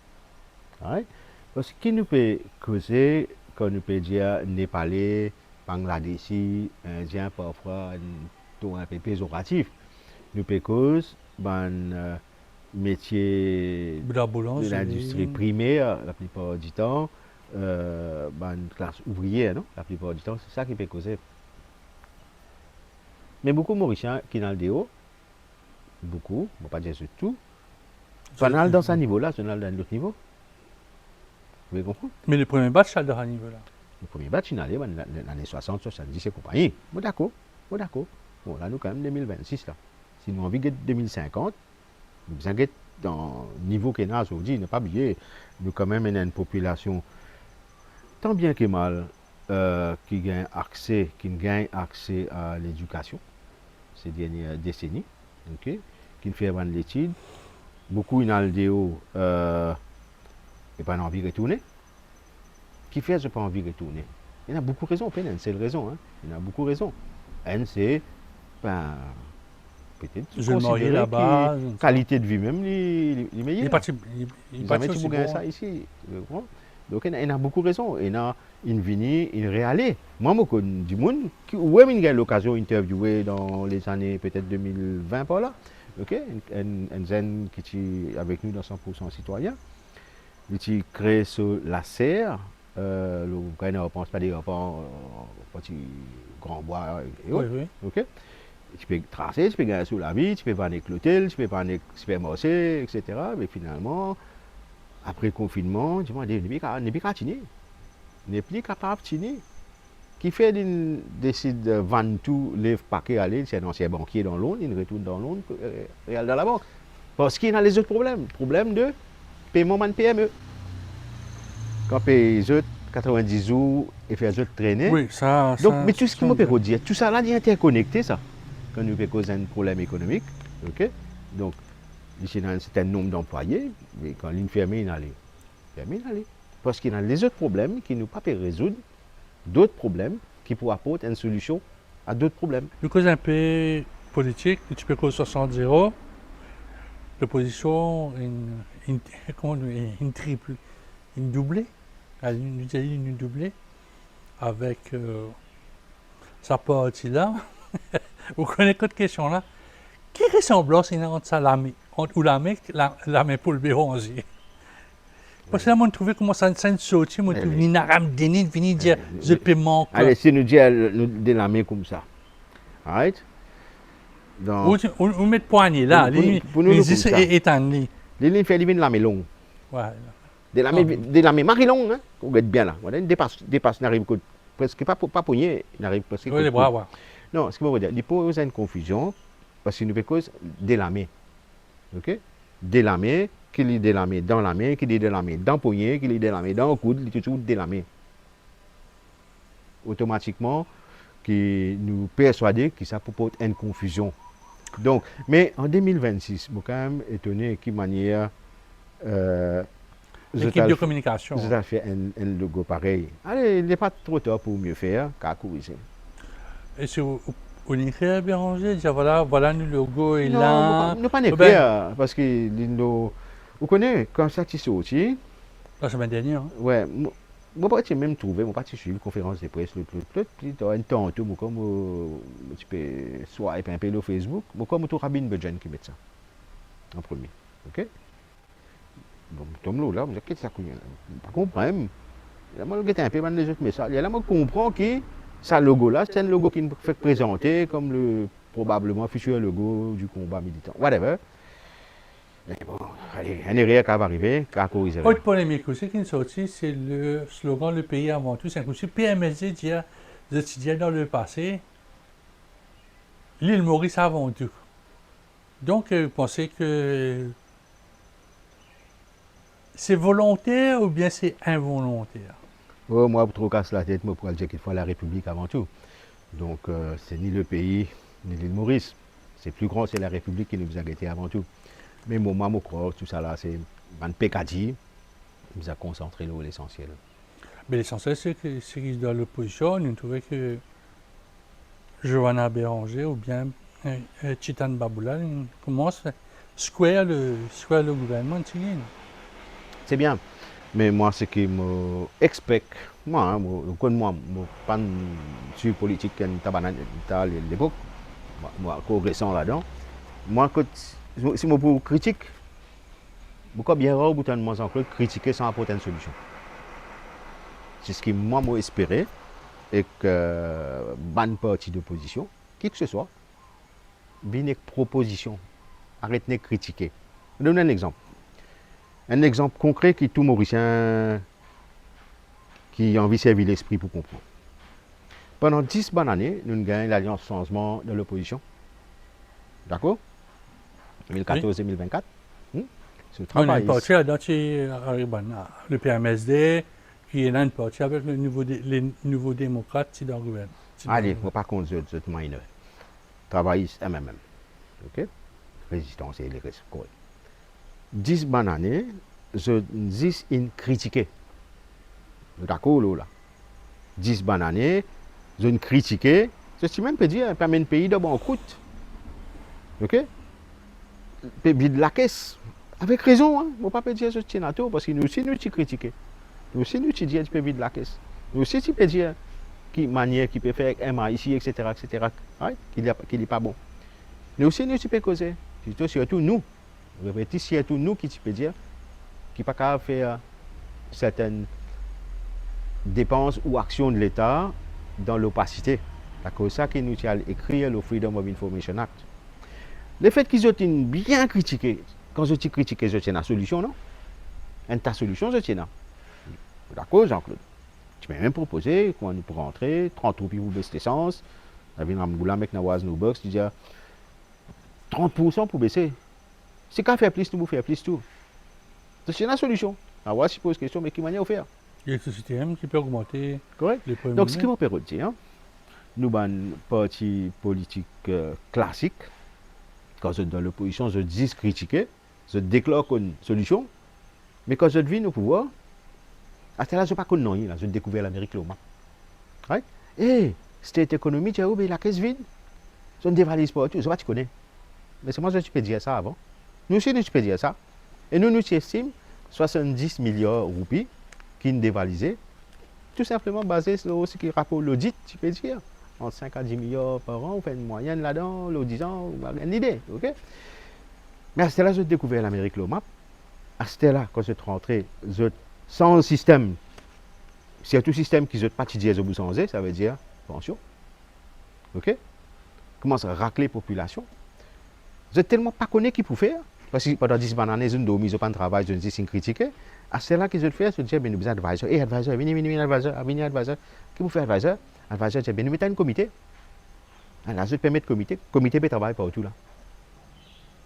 Ouais? Parce que qui nous peut causer, quand nous peut dire Népalais, Bangladeshi, Indien, parfois, un peu péjoratif, nous peut causer métier de l'industrie primaire, la plupart du temps, classe ouvrière, non? La plupart du temps, c'est ça qui peut causer. Mais beaucoup de Mauriciens qui dans le déo, beaucoup, on ne va pas dire tout, pas dans ce niveau-là, c'est dans l'autre niveau. Vous comprenez? Mais le premier batch, ça à ce niveau-là. Le premier batch, il est allé dans les années 60, 70 et compagnie. Bon, d'accord. Bon, là, nous, quand même, 2026, là. Si nous avons envie de 2050, nous avons dans le niveau qu'on a aujourd'hui, ne pas oublier, nous, quand même, une population tant bien que mal qui gagne accès à l'éducation ces dernières décennies, okay, qui fait avant l'étude. Beaucoup dans le déo et pas envie de retourner. Qui fait je pas envie de retourner? Il y a beaucoup de raisons, c'est la raison. Hein. Il y a beaucoup de raisons. C'est peut-être je me marie là-bas. Qualité de vie même, les meilleurs. Il pas de ça ici. Donc il y a beaucoup de raisons. Il y a une venue, une réalité. Moi, je connais du monde qui a eu l'occasion d'interviewer dans les années peut-être 2020 par là. Ok, un jeune qui est avec nous dans 100% citoyen. Il crée sur la serre. Le pense pas des petit grand bois et autres. Oui. Okay? Tu peux tracer, tu peux gagner sur la vie, tu peux vendre avec l'hôtel, tu peux vendre avec le supermarché, etc. Mais finalement, après le confinement, tu n'est plus capable de tenir. Qui fait qu'il décide de vendre tout, les paquets, aller, c'est un ancien banquier dans Londres, il retourne dans Londres, il dans la banque. Parce qu'il y a les autres problèmes. Problème de paiement de PME. Quand les autres 90 jours et faire les autres traîner. Oui, ça. Donc, mais tout ce que je peux dire, tout ça là est interconnecté, ça. Quand nous faisons un problème économique, ok? Donc, il y a un certain nombre d'employés, mais quand l'une fermée, il allait. Fermé, il allait. Parce qu'il y a des autres problèmes qui nous pas pu résoudre, d'autres problèmes qui pourraient apporter une solution à d'autres problèmes. Nous cause un peu politique, tu peux cause 60-0, l'opposition, comment on dit, une triple, une doublée, une doublée, avec sa partie là. Vous connaissez cette question là? Quelle ressemblance il y a entre ça, l'armée, ou l'armée pour le béronzier? Parce que là, on trouvait comment ça ne sortit, on trouvait une arame dénine, venir dire, je peux manquer. Allez, si nous disons nous délamer comme ça. Right? Donc, Ou mettre poignée là, pour nous, les comme ça. étendus. Les lignes fait une lame longue. Voilà. Des lames marie longue, hein? Vous êtes bien là. Voilà, dépasse, n'arrive presque pas poignet, n'arrive presque Oui, les bras, ouais. Non, ce que je veux dire, il pose une confusion parce qu'il nous fait cause délamer. Ok? Délamer, qu'il est délamé dans la main, qu'il est délamé dans le poignet, qu'il est délamé dans le coude, il est toujours délamé. Automatiquement, qui nous persuader que ça peut porter une confusion. Donc, mais en 2026, je suis quand même étonné de quelle manière l'équipe de communication. Vous avez fait un logo pareil. Allez, il n'est pas trop tard pour mieux faire qu'à corriger. Et si vous écrivez Béranger, dire voilà le logo est Non, là. ne pas écrire, parce que vous connaissez, quand ça t'est sorti, La semaine dernière. Hein. ouais, moi, je même trouvé, moi, je suis une conférence de presse, puis tu as un temps, tout, comme tu peux swipe un peu le Facebook, moi, comme tu as Rabin Budgen qui met ça, en premier, ok? Bon, Tom là, je dis, qu'est-ce que ça coûte? Je comprends, je vais un peu les autres messages, là, je comprends que ce logo-là, c'est un logo qui nous fait présenter comme le probablement futur logo du combat militant, whatever. Mais bon, allez, un erreur qui va arriver, qui va corriger. Autre polémique aussi qui est sortie, c'est le slogan Le pays avant tout. C'est un coup de PMSD dit aux étudiants dans le passé, l'île Maurice avant tout. Donc, vous pensez que c'est volontaire ou bien c'est involontaire? Oh, moi, pour trop casser la tête, moi, pour dire qu'il faut la République avant tout. Donc, c'est ni le pays, ni l'île Maurice. C'est plus grand, c'est la République qui nous a guettés avant tout. Mais moi, je crois, tout ça là, c'est un pécadille. Il nous a concentré sur l'essentiel. Mais l'essentiel, c'est que dans l'opposition, nous trouvons que Johanna Béranger ou bien Chitan Baboula commence à square le gouvernement. C'est bien. Mais moi, ce qui me expecte, moi, je ne suis pas sur politique à l'époque, moi, récent là-dedans. Moi, si je pour critique, beaucoup bien rare, beaucoup de gens critiquer sans apporter une solution. C'est ce que moi, j'espérais, et que bonne partie d'opposition, qui que ce soit, bien une proposition, arrêtez de critiquer. Je donne un exemple. Un exemple concret qui tout Mauricien qui a envie de servir l'esprit pour comprendre. Pendant 10 bonnes années, nous avons gagné l'Alliance Changement de l'opposition. D'accord? 2014 et 2024. Ce travail. On a une partie là-dedans, le PMSD, qui est là une partie avec les nouveaux démocrates qui dans le gouvernement. Allez, je ne vais pas contre eux, c'est mineur. Travaillistes MMM. OK? Résistance et les restes. 10 bonnes années, je dis une critiquer. D'accord, là. 10 bonnes années, je ne critiquer. Je même peux dire, permet un pays de banqueroute. OK? Pays de la caisse. Avec raison, hein. Je ne peux pas dire que je tiens à tout, parce que nous aussi, nous critiquer. Nous aussi, nous disons que pays de la caisse. Nous aussi, tu peux dire quelle manière qui peut faire avec MA ici, etc., right? Qu'il n'est pas bon. Nous aussi, nous peux causer. Surtout nous. Répétez, surtout nous qui peut dire qui pas capable faire certaines dépenses ou actions de l'État dans l'opacité. C'est pour ça que nous avons écrit le Freedom of Information Act. Le fait qu'ils ont bien critiqué, quand je dis critiqué, je tiens la solution, non? Et ta solution, je tiens là. D'accord, Jean-Claude? Tu m'as même proposé, comment nous pourrons rentrer, 30 roupies pour baisser l'essence. Tu as vu dans le boulot avec Nawaz No Box, tu dis 30% pour baisser. C'est qu'à faire plus, nous faire plus tout. C'est la solution. Alors, si je pose question, mais quelle manière faire? Il y a ce système qui peut augmenter. Correct. Les premiers. Donc, ce qui m'a permis de dire, nous, un parti politique classique, quand je suis dans l'opposition, je dis critiquer, je déclare une solution, mais quand je devine au pouvoir, à ce là je ne sais pas qu'on non, là, je découvert l'Amérique là. Right? Et cette économie, tu as oublié la caisse vide. Je ne dévalise pas tout, je ne sais pas si tu connais. Mais c'est moi que tu peux dire ça avant. Nous aussi, nous peux dire ça. Et nous estimons 70 milliards de roupies qui sont dévalisés, tout simplement basé sur ce qui rapporte l'audit, tu peux dire. Entre 5 à 10 milliards par an, on fait une moyenne là-dedans, l'audit, on a une idée. Okay? Mais à ce là, j'ai découvert l'Amérique Lomap. À ce là, quand je suis rentré, sans le système, c'est tout système qui est pas étudié au bout sans ça veut dire pension. Ok? Commence à racler la population. Je ne tellement pas connu qui peut faire. Parce que pendant 10 années, je ne pas de travail, je ne dis critiquer. À ce là que je fais, je dis, ben, nous besoin d'advisor. Et advisor, venez, advisor. Qui vous fait advisor? Advisor, je dis, ben, nous mettons un comité. Alors, je permets de comité. Comité peut travailler partout là.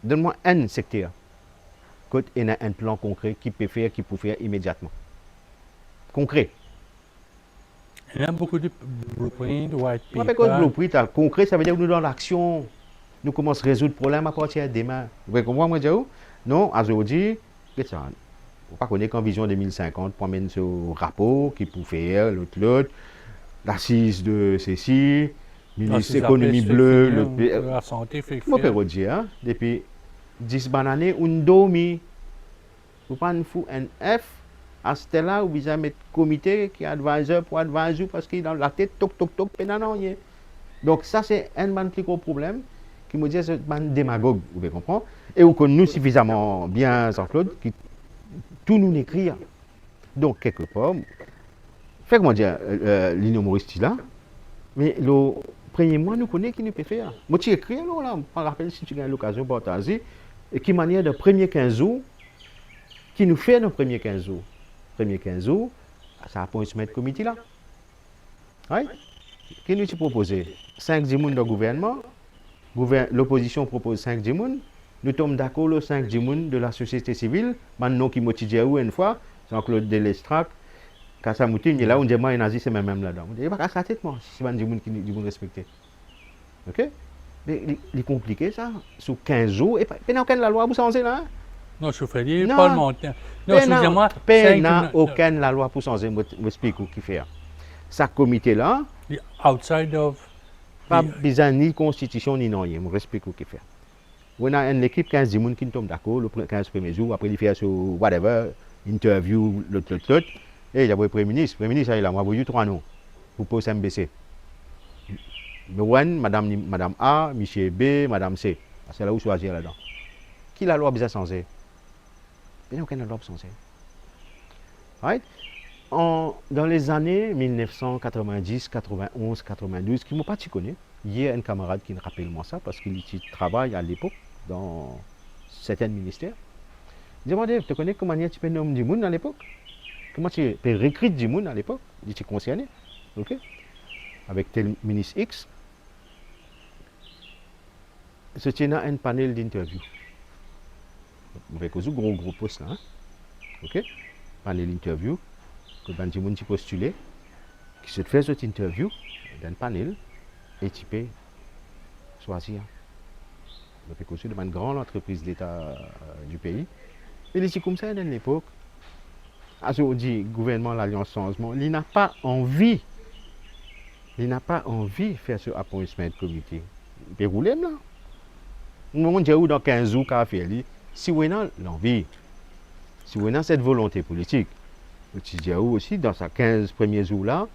Donne-moi un secteur. Quand il y a un plan concret qui peut faire immédiatement. Concret. Il y a beaucoup de blueprints, white Moi, parce que le paper. blueprint concret, ça veut dire que nous dans l'action. Nous commençons à résoudre le problème à partir de demain. Vous comprenez, moi, dire? Non, aujourd'hui, qu'est-ce que ça? On ne pas connaître qu'en vision 2050, pour mettre ce rapport qui peut faire l'autre, l'assise de ceci, ministre économie bleue, la santé fait je peux dire, hein, depuis 10 années, on dormi. Vous pas nous fou un F, à ce là où vous avez mettre comité qui est advisor pour advisor parce qu'il est dans la tête, toc, toc, toc, pénanonier. Donc ça, c'est un plus gros problème qui me dit que c'est un démagogue, vous pouvez comprendre. Et où nous suffisamment bien, Jean-Claude, qui tout nous écrire. Donc, quelque part, fait comment dire, l'Union Maurice là, mais le premier mois, nous connaissons qui nous peut faire. Moi, tu écris, là, je me rappelle si tu as l'occasion de partager, et qui manière de premier 15 jours, qui nous fait nos premiers 15 jours. Premier 15 jours, ça a point se mettre comité là. Oui? Qui nous proposé 5 10 dans le gouvernement, l'opposition propose 5 10 nous tombons d'accord le 5 10 de la société civile, maintenant qui motive une fois, Jean-Claude Delestrac, Kassamouti, il est là, on dit, moi, les nazis, c'est même là-dedans. On dit, il n'y a pas qu'à tête, moi, si c'est un 10 qui nous respecter. Ok? Mais il est compliqué, ça, sous 15 jours, et pas aucune la loi, vous changez là? Non, je fais dire Non. parlementaire. Non, excusez-moi. N'a aucune la loi pour changer, je m'explique qui fait. Ce comité-là, Outside of. pas besoin ni constitution ni rien, je m'explique qui fait. On a une équipe 15 personnes qui tombent d'accord le 15 premiers jours, après il fait sur whatever, interview, l'autre. Et il y a le Premier ministre. Le Premier ministre, il a envoyé 3 noms pour poste MBC. Madame A, Monsieur B, Madame C. C'est là où choisir là-dedans. Qui la loi a besoin de changer? Il n'y a aucune loi pour changer. Right? Dans les années 1990, 91, 92, qui ne m'ont pas connu, il y a un camarade qui me rappelle moi ça parce qu'il travaille à l'époque dans certains ministères. Il dit, moi, tu connais comment tu peux nommer du monde à l'époque? Comment tu peux recruter du monde à l'époque? Il était concerné. Ok? Avec tel ministre X. Ce tient un panel d'interview. Avec un gros poste là. Hein? Ok? Panel d'interview. Que du monde qui postulé. Qui se fait cette interview dans un panel. Et tu peux choisir. Donc, c'est une grande entreprise d'État du pays. Et c'est comme ça dans l'époque. Aujourd'hui, gouvernement, l'Alliance Changement, il n'a pas envie. Il n'a pas envie de faire ce appointment comité. Il peut rouler là. Nous avons dans 15 jours qu'à faire. Si vous avez l'envie, si vous avez cette volonté politique, tu dis aussi dans ces 15 premiers jours là,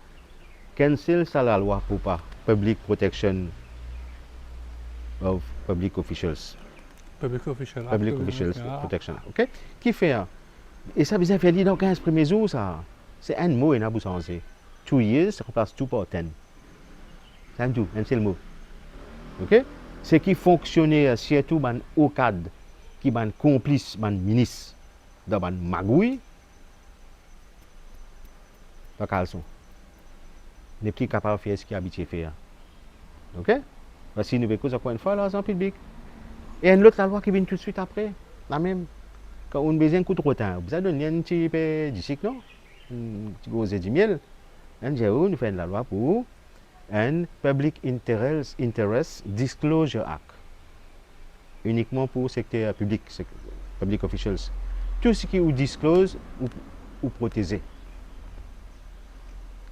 cancel ça la loi pour pas Public Protection of Public Officials. Public Official Protection. Ok? Qui fait? Et ça, vous avez fait dans 15 premiers jours, ça. C'est un mot, il a beau changer. 2 years, ça remplace 2 par 10. C'est un tout, un seul mot. Ok? Ce qui fonctionnait surtout dans au cadre, qui est complice, dans ministre, dans le magouille, dans le caleçon. N'est plus capable de faire ce qu'il a habitué à faire. Ok? Parce que nous avons encore une fois l'argent public. Et une autre loi qui vient tout de suite après, la même. Quand on a besoin de coup de retard, vous avez donné un petit peu de cycle, non? Un petit gros de miel. Nous faisons la loi pour un Public Interest Disclosure Act. Uniquement pour le secteur public, public officials. Tout ce qui vous disclose ou protéger.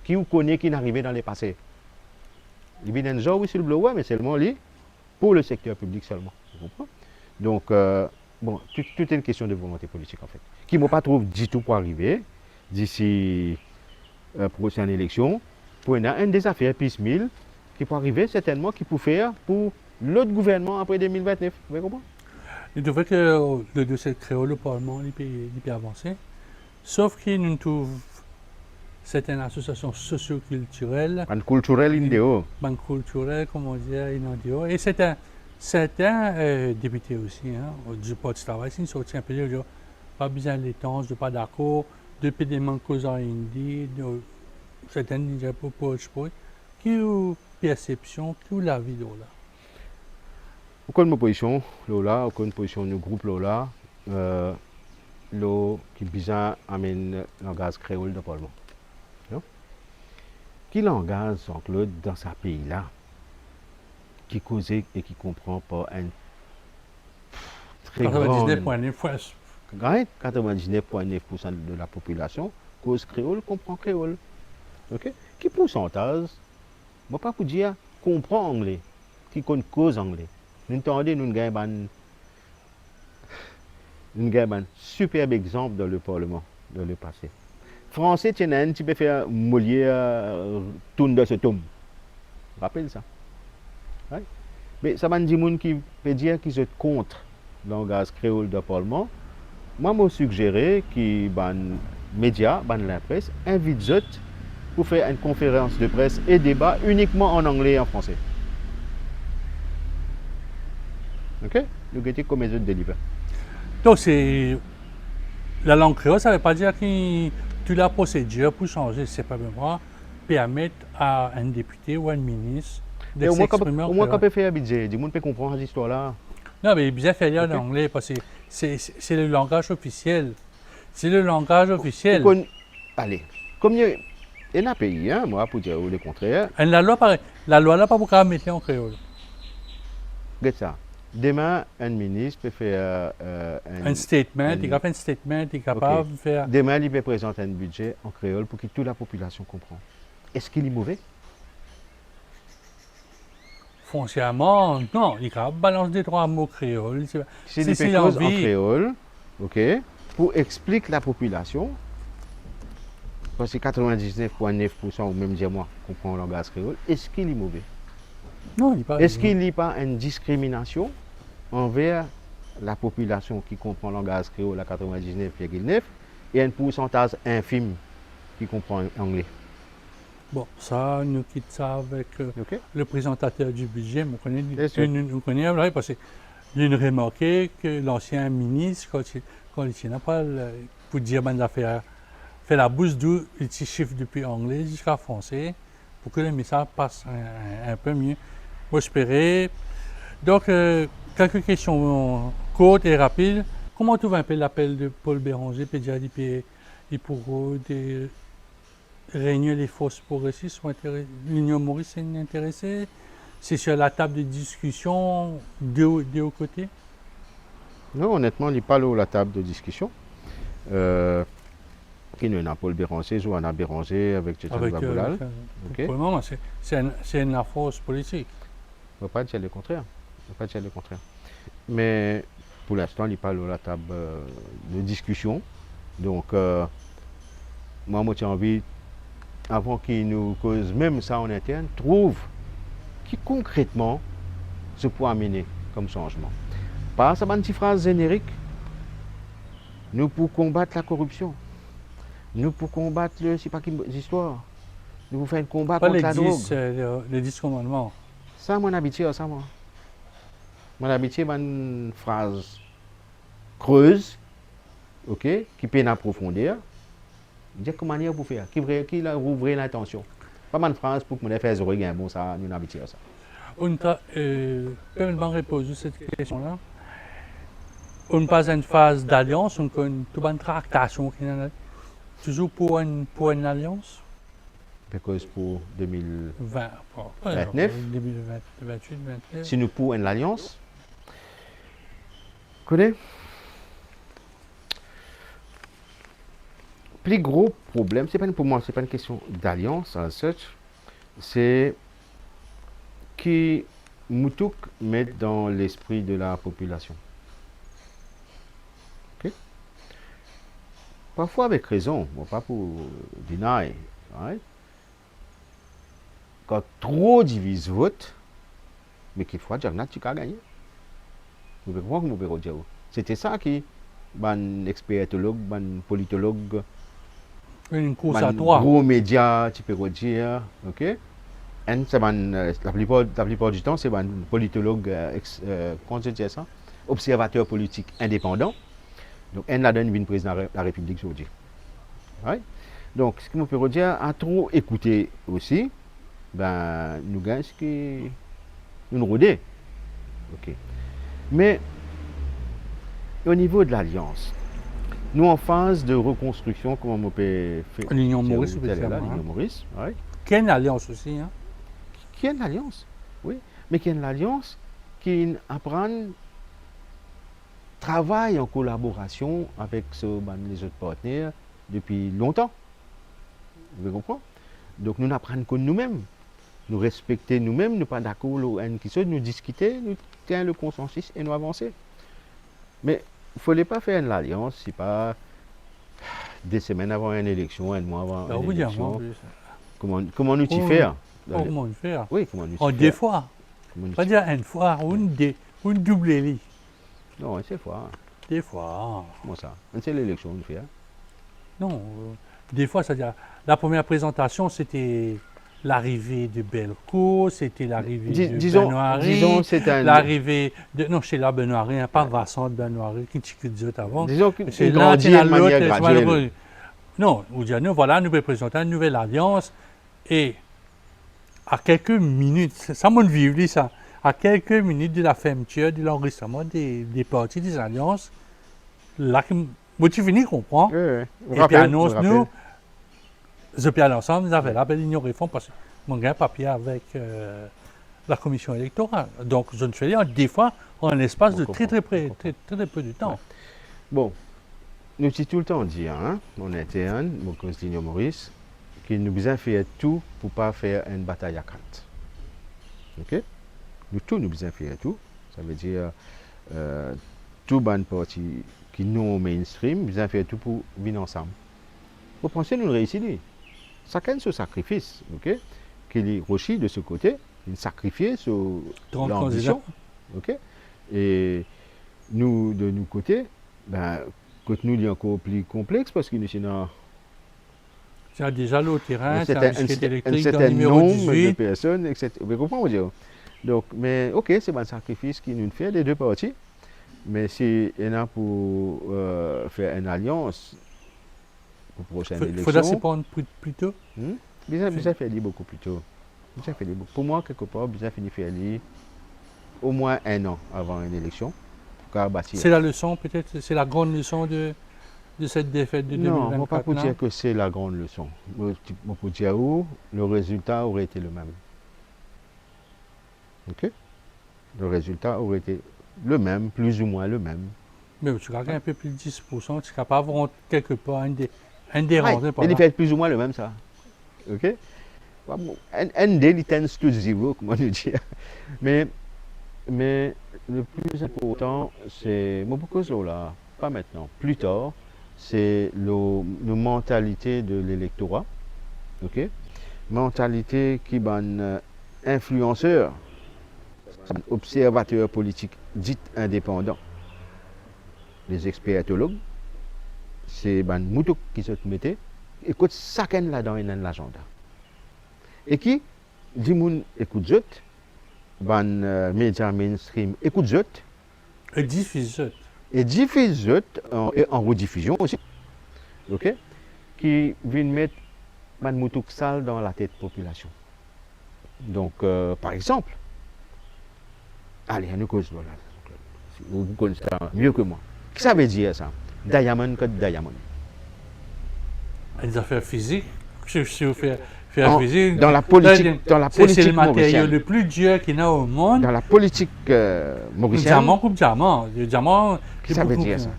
Qui vous connaît qui n'arrivait dans les passés. Il y a des gens whistleblower, mais seulement lui, pour le secteur public seulement. Vous comprenez? Donc, bon, tout est une question de volonté politique en fait. Qui ne m'a pas trouvé du tout pour arriver d'ici prochaine élection, pour une des affaires piecemeal qui peut arriver certainement, qui peut faire pour l'autre gouvernement après 2029. Vous comprenez? Il trouve que le dossier créole au Parlement il peut avancer, sauf qu'il nous trouve certaines associations socioculturelles, Un culturel indéo. banque culturelle, comme on dit, inondio, et certains députés aussi, hein, du Parti du travail, s'ils sont un peu dire, pas besoin de temps, je pas d'accord, depuis des manques aux Indie, certaines déjà pour qui ont perception, qui ont la vie de là. Aucune position, Lola, aucune position du groupe Lola, qui bizarre amène le langage créole de Parlement. Qui langage Jean-Claude dans ce pays-là, qui cause et qui comprend pas un très grand... 99,9% de la population cause créole, comprend créole. Okay? Qui pourcentage, moi pas pour dire comprend anglais, qui cause anglais. Nous entendons, nous avons un superbe exemple dans le Parlement, dans le passé. Français, tu peux faire Molière tourne de ce tome. Rappelle ça. Ouais. Mais ça va dire gens qui peut dire qu'ils sont contre le langage créole de Parlement. Moi, je suggérais que les médias, la presse, invitent pour faire une conférence de presse et débat uniquement en anglais et en français. Ok? Nous avons comme les autres délivres. Donc, c'est la langue créole, ça ne veut pas dire que toute la procédure pour changer, c'est pas vraiment permettre à un député ou à un ministre de s'exprimer en créole. Au moins, quand on peut faire un budget, du monde peut comprendre cette histoire-là. Non, mais bien faire lire l'anglais parce que c'est le langage officiel. C'est le langage officiel. Allez, comme il y a un pays, hein, moi, pour dire le contraire. La loi, pareil. La loi là, pas pour mettre en créole. Regarde ça. Demain, un ministre peut faire un statement, il a fait un statement, il est capable de faire. Demain, il peut présenter un budget en créole pour que toute la population comprenne. Est-ce qu'il est mauvais? Foncièrement, non. Il est capable de balancer des trois mots créoles. S'il peut cause en créole, ok, pour expliquer la population, parce que 99,9% ou même dire moi comprend le langage créole, est-ce qu'il est mauvais? Non, il n'est pas. Est-ce qu'il n'y a pas une discrimination envers la population qui comprend le langage créole à 99,9% et un pourcentage infime qui comprend l'anglais? Bon, ça, nous quittons ça avec le présentateur du budget. Nous connaissons, parce qu'il a remarqué que l'ancien ministre, quand il n'a pas pour dire bonnes affaires, fait la bouche d'où il chiffre depuis anglais jusqu'à français pour que le message passe un peu mieux. Moi, j'espérais. Donc, quelques questions courtes et rapides. Comment tu vois un peu l'appel de Paul Béranger, et pour des réunions les forces progressistes sont intéressées, l'Union Maurice est intéressée? C'est sur la table de discussion de deux côtés? Non, honnêtement, il n'est pas là à la table de discussion. Il y a Paul Béranger, ou Anna Béranger avec Tchétchan Baboulal. Pour le moment, c'est une force politique. On ne va pas dire le contraire. Mais pour l'instant, il n'est pas là à la table de discussion. Donc, moi, j'ai envie, avant qu'il nous cause même ça en interne, trouve qui concrètement se peut amener comme changement. Pas ça, une petite phrase générique. Nous pour combattre la corruption. Nous pour combattre c'est pas quelle histoire. Nous pour faire un combat contre la drogue. Les 10 commandements. Ça, mon habitude, ça, moi. Mon habitude, une phrase creuse, ok, qui peut approfondir. Dire comment manière pour faire, qui ouvre l'attention. Pas une phrase pour que mon fasse regain, bon, ça, nous habitude à ça. On peut répondre à cette question-là. On passe à une phase d'alliance, on a une tractation toujours pour une alliance. Parce pour 2029, 2028, 2029. Si nous pour une alliance, connais, plus gros problème, pour moi, c'est pas une question d'alliance, as such, c'est qui Moutouk met dans l'esprit de la population. Ok? Parfois avec raison, bon, pas pour deny, right? Quand trop divise vote, mais qu'il faut dire que tu as gagné. Vous pouvez comprendre comment vous pouvez dire. C'était ça qui, ban expertologue, ban politologue, Une course à ban trois. gros média, tu peux dire, ok? Et c'est la plupart du temps, c'est un politologue, comment je dis ça? Observateur politique indépendant. Donc, elle a donné une président de la République aujourd'hui. Right? Donc, ce que je peux dire, à trop écouter aussi, ben, nous gagnons ce qui nous rodons. Ok. Mais, au niveau de l'Alliance, nous en phase de reconstruction, comment on peut faire L'Union Maurice, l'Union spécialement. Maurice, right? Qu'il y a une alliance aussi. Hein? Qui est une alliance, oui, mais qui est une alliance qui apprend travaille en collaboration avec les autres partenaires depuis longtemps. Vous comprenez? Donc nous apprenons que nous-mêmes, nous respecter nous-mêmes, nous pas d'accord qui sont, nous discuter, nous tenir le consensus et nous avancer. Mais il ne fallait pas faire une alliance, c'est pas des semaines avant une élection, un mois avant Ben, une vous dire, élection. en plus. Comment nous t'y faire? Comment le faire? Oui, comment nous En t'y deux faire? fois. Comment nous Pas t'y dire une fois, ou une double lit. Non, c'est fois. Des fois. Comment ça? C'est l'élection, nous fait. Non. Des fois, c'est-à-dire, la première présentation, c'était l'arrivée de Bellecour, c'était l'arrivée de Benoît-Henri, disons c'est un... l'arrivée de... Non, chez la Benoît-Henri, hein, pas Vincent de Benoît-Henri, qui t'a dit avant. Disons que C'est c'est là, grandi de manière graduelle. Non, vous dire, nous, voilà, nous présenter une nouvelle alliance, et à quelques minutes, ça m'a vécu ça, à quelques minutes de la fermeture, de l'enregistrement des partis des alliances, là, moi, tu finis comprendre. Oui. Et puis annonce-nous, je puis ensemble, nous avons la belle union réforme parce que mon gars papier avec la commission électorale. Donc, je ne fais rien des fois en l'espace de très peu de temps. Ouais. Bon, nous avons tout le temps dit, hein, on était un, mon cousin Maurice, qu'il nous besoin faire tout pour ne pas faire une bataille à quatre. Ok? Nous besoin faire tout. Ça veut dire tout ban parti qui nous mainstream, besoin faire tout pour venir ensemble. Vous pensez nous réussir? Chacun ce sacrifice, ok? Qu'il est Rochi de ce côté, il sacrifie sur l'ambition, ok? Et nous de nos côtés, ben, côté nous il est encore plus complexe parce que nous sommes Tu as déjà le terrain, tu as un certain nombre de personnes, etc. Vous comprenez? Donc, mais ok, c'est un sacrifice qui nous fait les deux parties. Mais si il y en a pour faire une alliance pour la prochaine élection. Il faudra s'y prendre plus tôt. Bien faire beaucoup plus tôt. Pour moi, quelque part, bien finir faire au moins 1 an avant une élection. C'est la leçon, peut-être, c'est la grande leçon de cette défaite de 2024. Non, je ne pas pour dire que c'est la grande leçon. Je peux dire où le résultat aurait été le même. Ok? Le résultat aurait été le même, plus ou moins le même. Mais tu gagnes un peu plus de 10%, tu es capable d'avoir quelque part un des rentrées. Il fait plus ou moins le même, ça. Ok? Un daily tends to zero, comment nous dire. Mais le plus important, c'est, là, pas maintenant, plus tard, c'est la mentalité de l'électorat. Ok? Mentalité qui est un influenceur, un observateur politique dit indépendant. Les expertologues, c'est un mouton qui se mettait, écoute, chacun là-dedans il a l'agenda. Et qui, dit moun écoute zot, ban médias mainstream écoute zot. Et diffuse zot. Et diffuse zot en rediffusion aussi. Ok? Qui viennent mettre ban mouton sale dans la tête de la population. Donc, par exemple, allez, on nous cause là. Vous connaissez ça mieux que moi. Qu'est-ce que ça veut dire ça? Diamond code diamond. Les affaires physiques, si vous faites physique. Dans la politique c'est le matériau mauricienne. le plus dur qu'il y a au monde. Dans la politique mauricienne. Diamant coupe diamant. Le diamant. Qu'est-ce que ça veut dire ça?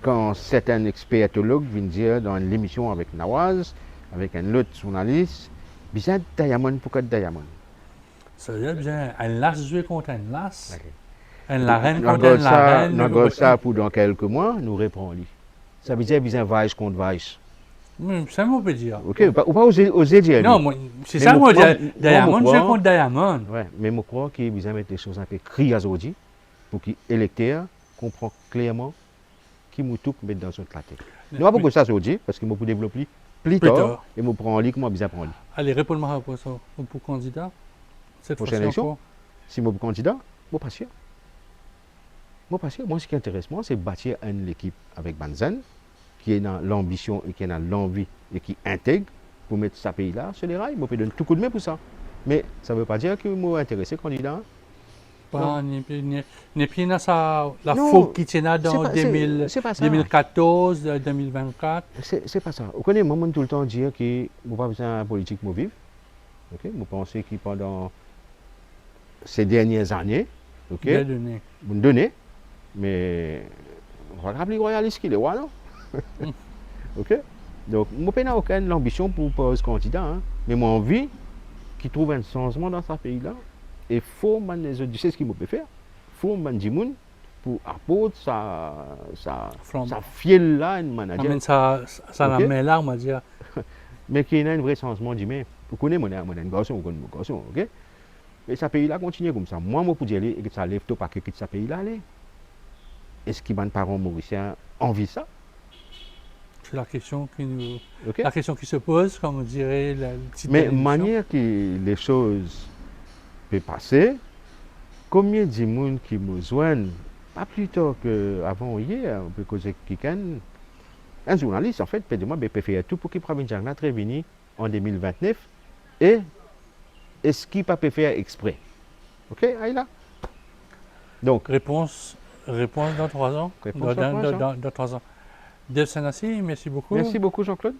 quand certains expertologues viennent dire dans l'émission avec Nawaz, avec un autre journaliste, bizarre Diamond, pourquoi Diamond? Ça veut dire bien, un las jouer contre un las, Ok. un la reine Nous contre un la reine. regardons ça pour dans quelques mois, nous répondons. Ça veut dire bizarre Vice contre Vice. Ça on peut dire. Ok, ou pas oser dire. Non, c'est ça, moi, Diamond moi, joue contre Diamond. Ouais, mais je crois qu'il besoin mettre les choses un peu criées aujourd'hui pour que l'électeur comprenne clairement qui m'a tout mettre dans son tête. Nous avons beaucoup ça aujourd'hui parce qu'il m'a pour développer plus tard et me prendre en lit comment bien prendre en lit. Allez, réponds-moi pour ça, pour candidat. Cette Prochaine élection, si je suis candidat, je suis pas sûr. Moi, ce qui intéresse moi, c'est bâtir une équipe avec Banzen qui est dans l'ambition et qui est dans l'envie et qui intègre pour mettre ce pays-là sur les rails. Je peux donner tout coup de main pour ça. Mais ça ne veut pas dire que je suis intéressé candidat. Pas ni puis dans la Non, faute qui tient dans c'est pas ça. 2014, 2024. C'est pas ça. Vous connaissez, moi, tout le temps dire que je pas besoin de politique pour vivre. Ok, je pense que pendant ces dernières années, ok, Bien donné. vous me donnez, mais on va rappeler royaliste qu'il est, non? Ok? Donc, je n'ai aucune ambition pour poser candidat, hein, mais j'ai envie qu'il trouve un changement dans ce pays-là. Et il faut que tu sais ce qu'il peut faire. Il faut que tu pour apporter sa fiel là, une manager. Amène ça la main là, on va dire. Mais qu'il y ait un vrai changement d'humain. Vous connaissez mon garçon, vous connaissez mon garçon, ok? Et ce pays-là continue comme ça. Moi, je peux dire que ça lève tout pas que ce pays-là allait. Est-ce que mes parents mauriciens envie ça? C'est la question Okay? la question qui se pose, comme on dirait la petite. Mais manière que les choses peuvent passer, combien de monde qui me joignent, pas plus tard qu'avant hier, on peut causer quelqu'un, un journaliste en fait, peut dire peut faire tout pour qu'il prenne une très venir en 2029 et est-ce qu'il peut pas faire exprès? Ok, aïe là. Donc, Réponse dans 3 ans. Réponse dans 3 ans. Dans 3 ans. Dave Sanassi, merci beaucoup. Merci beaucoup Jean-Claude.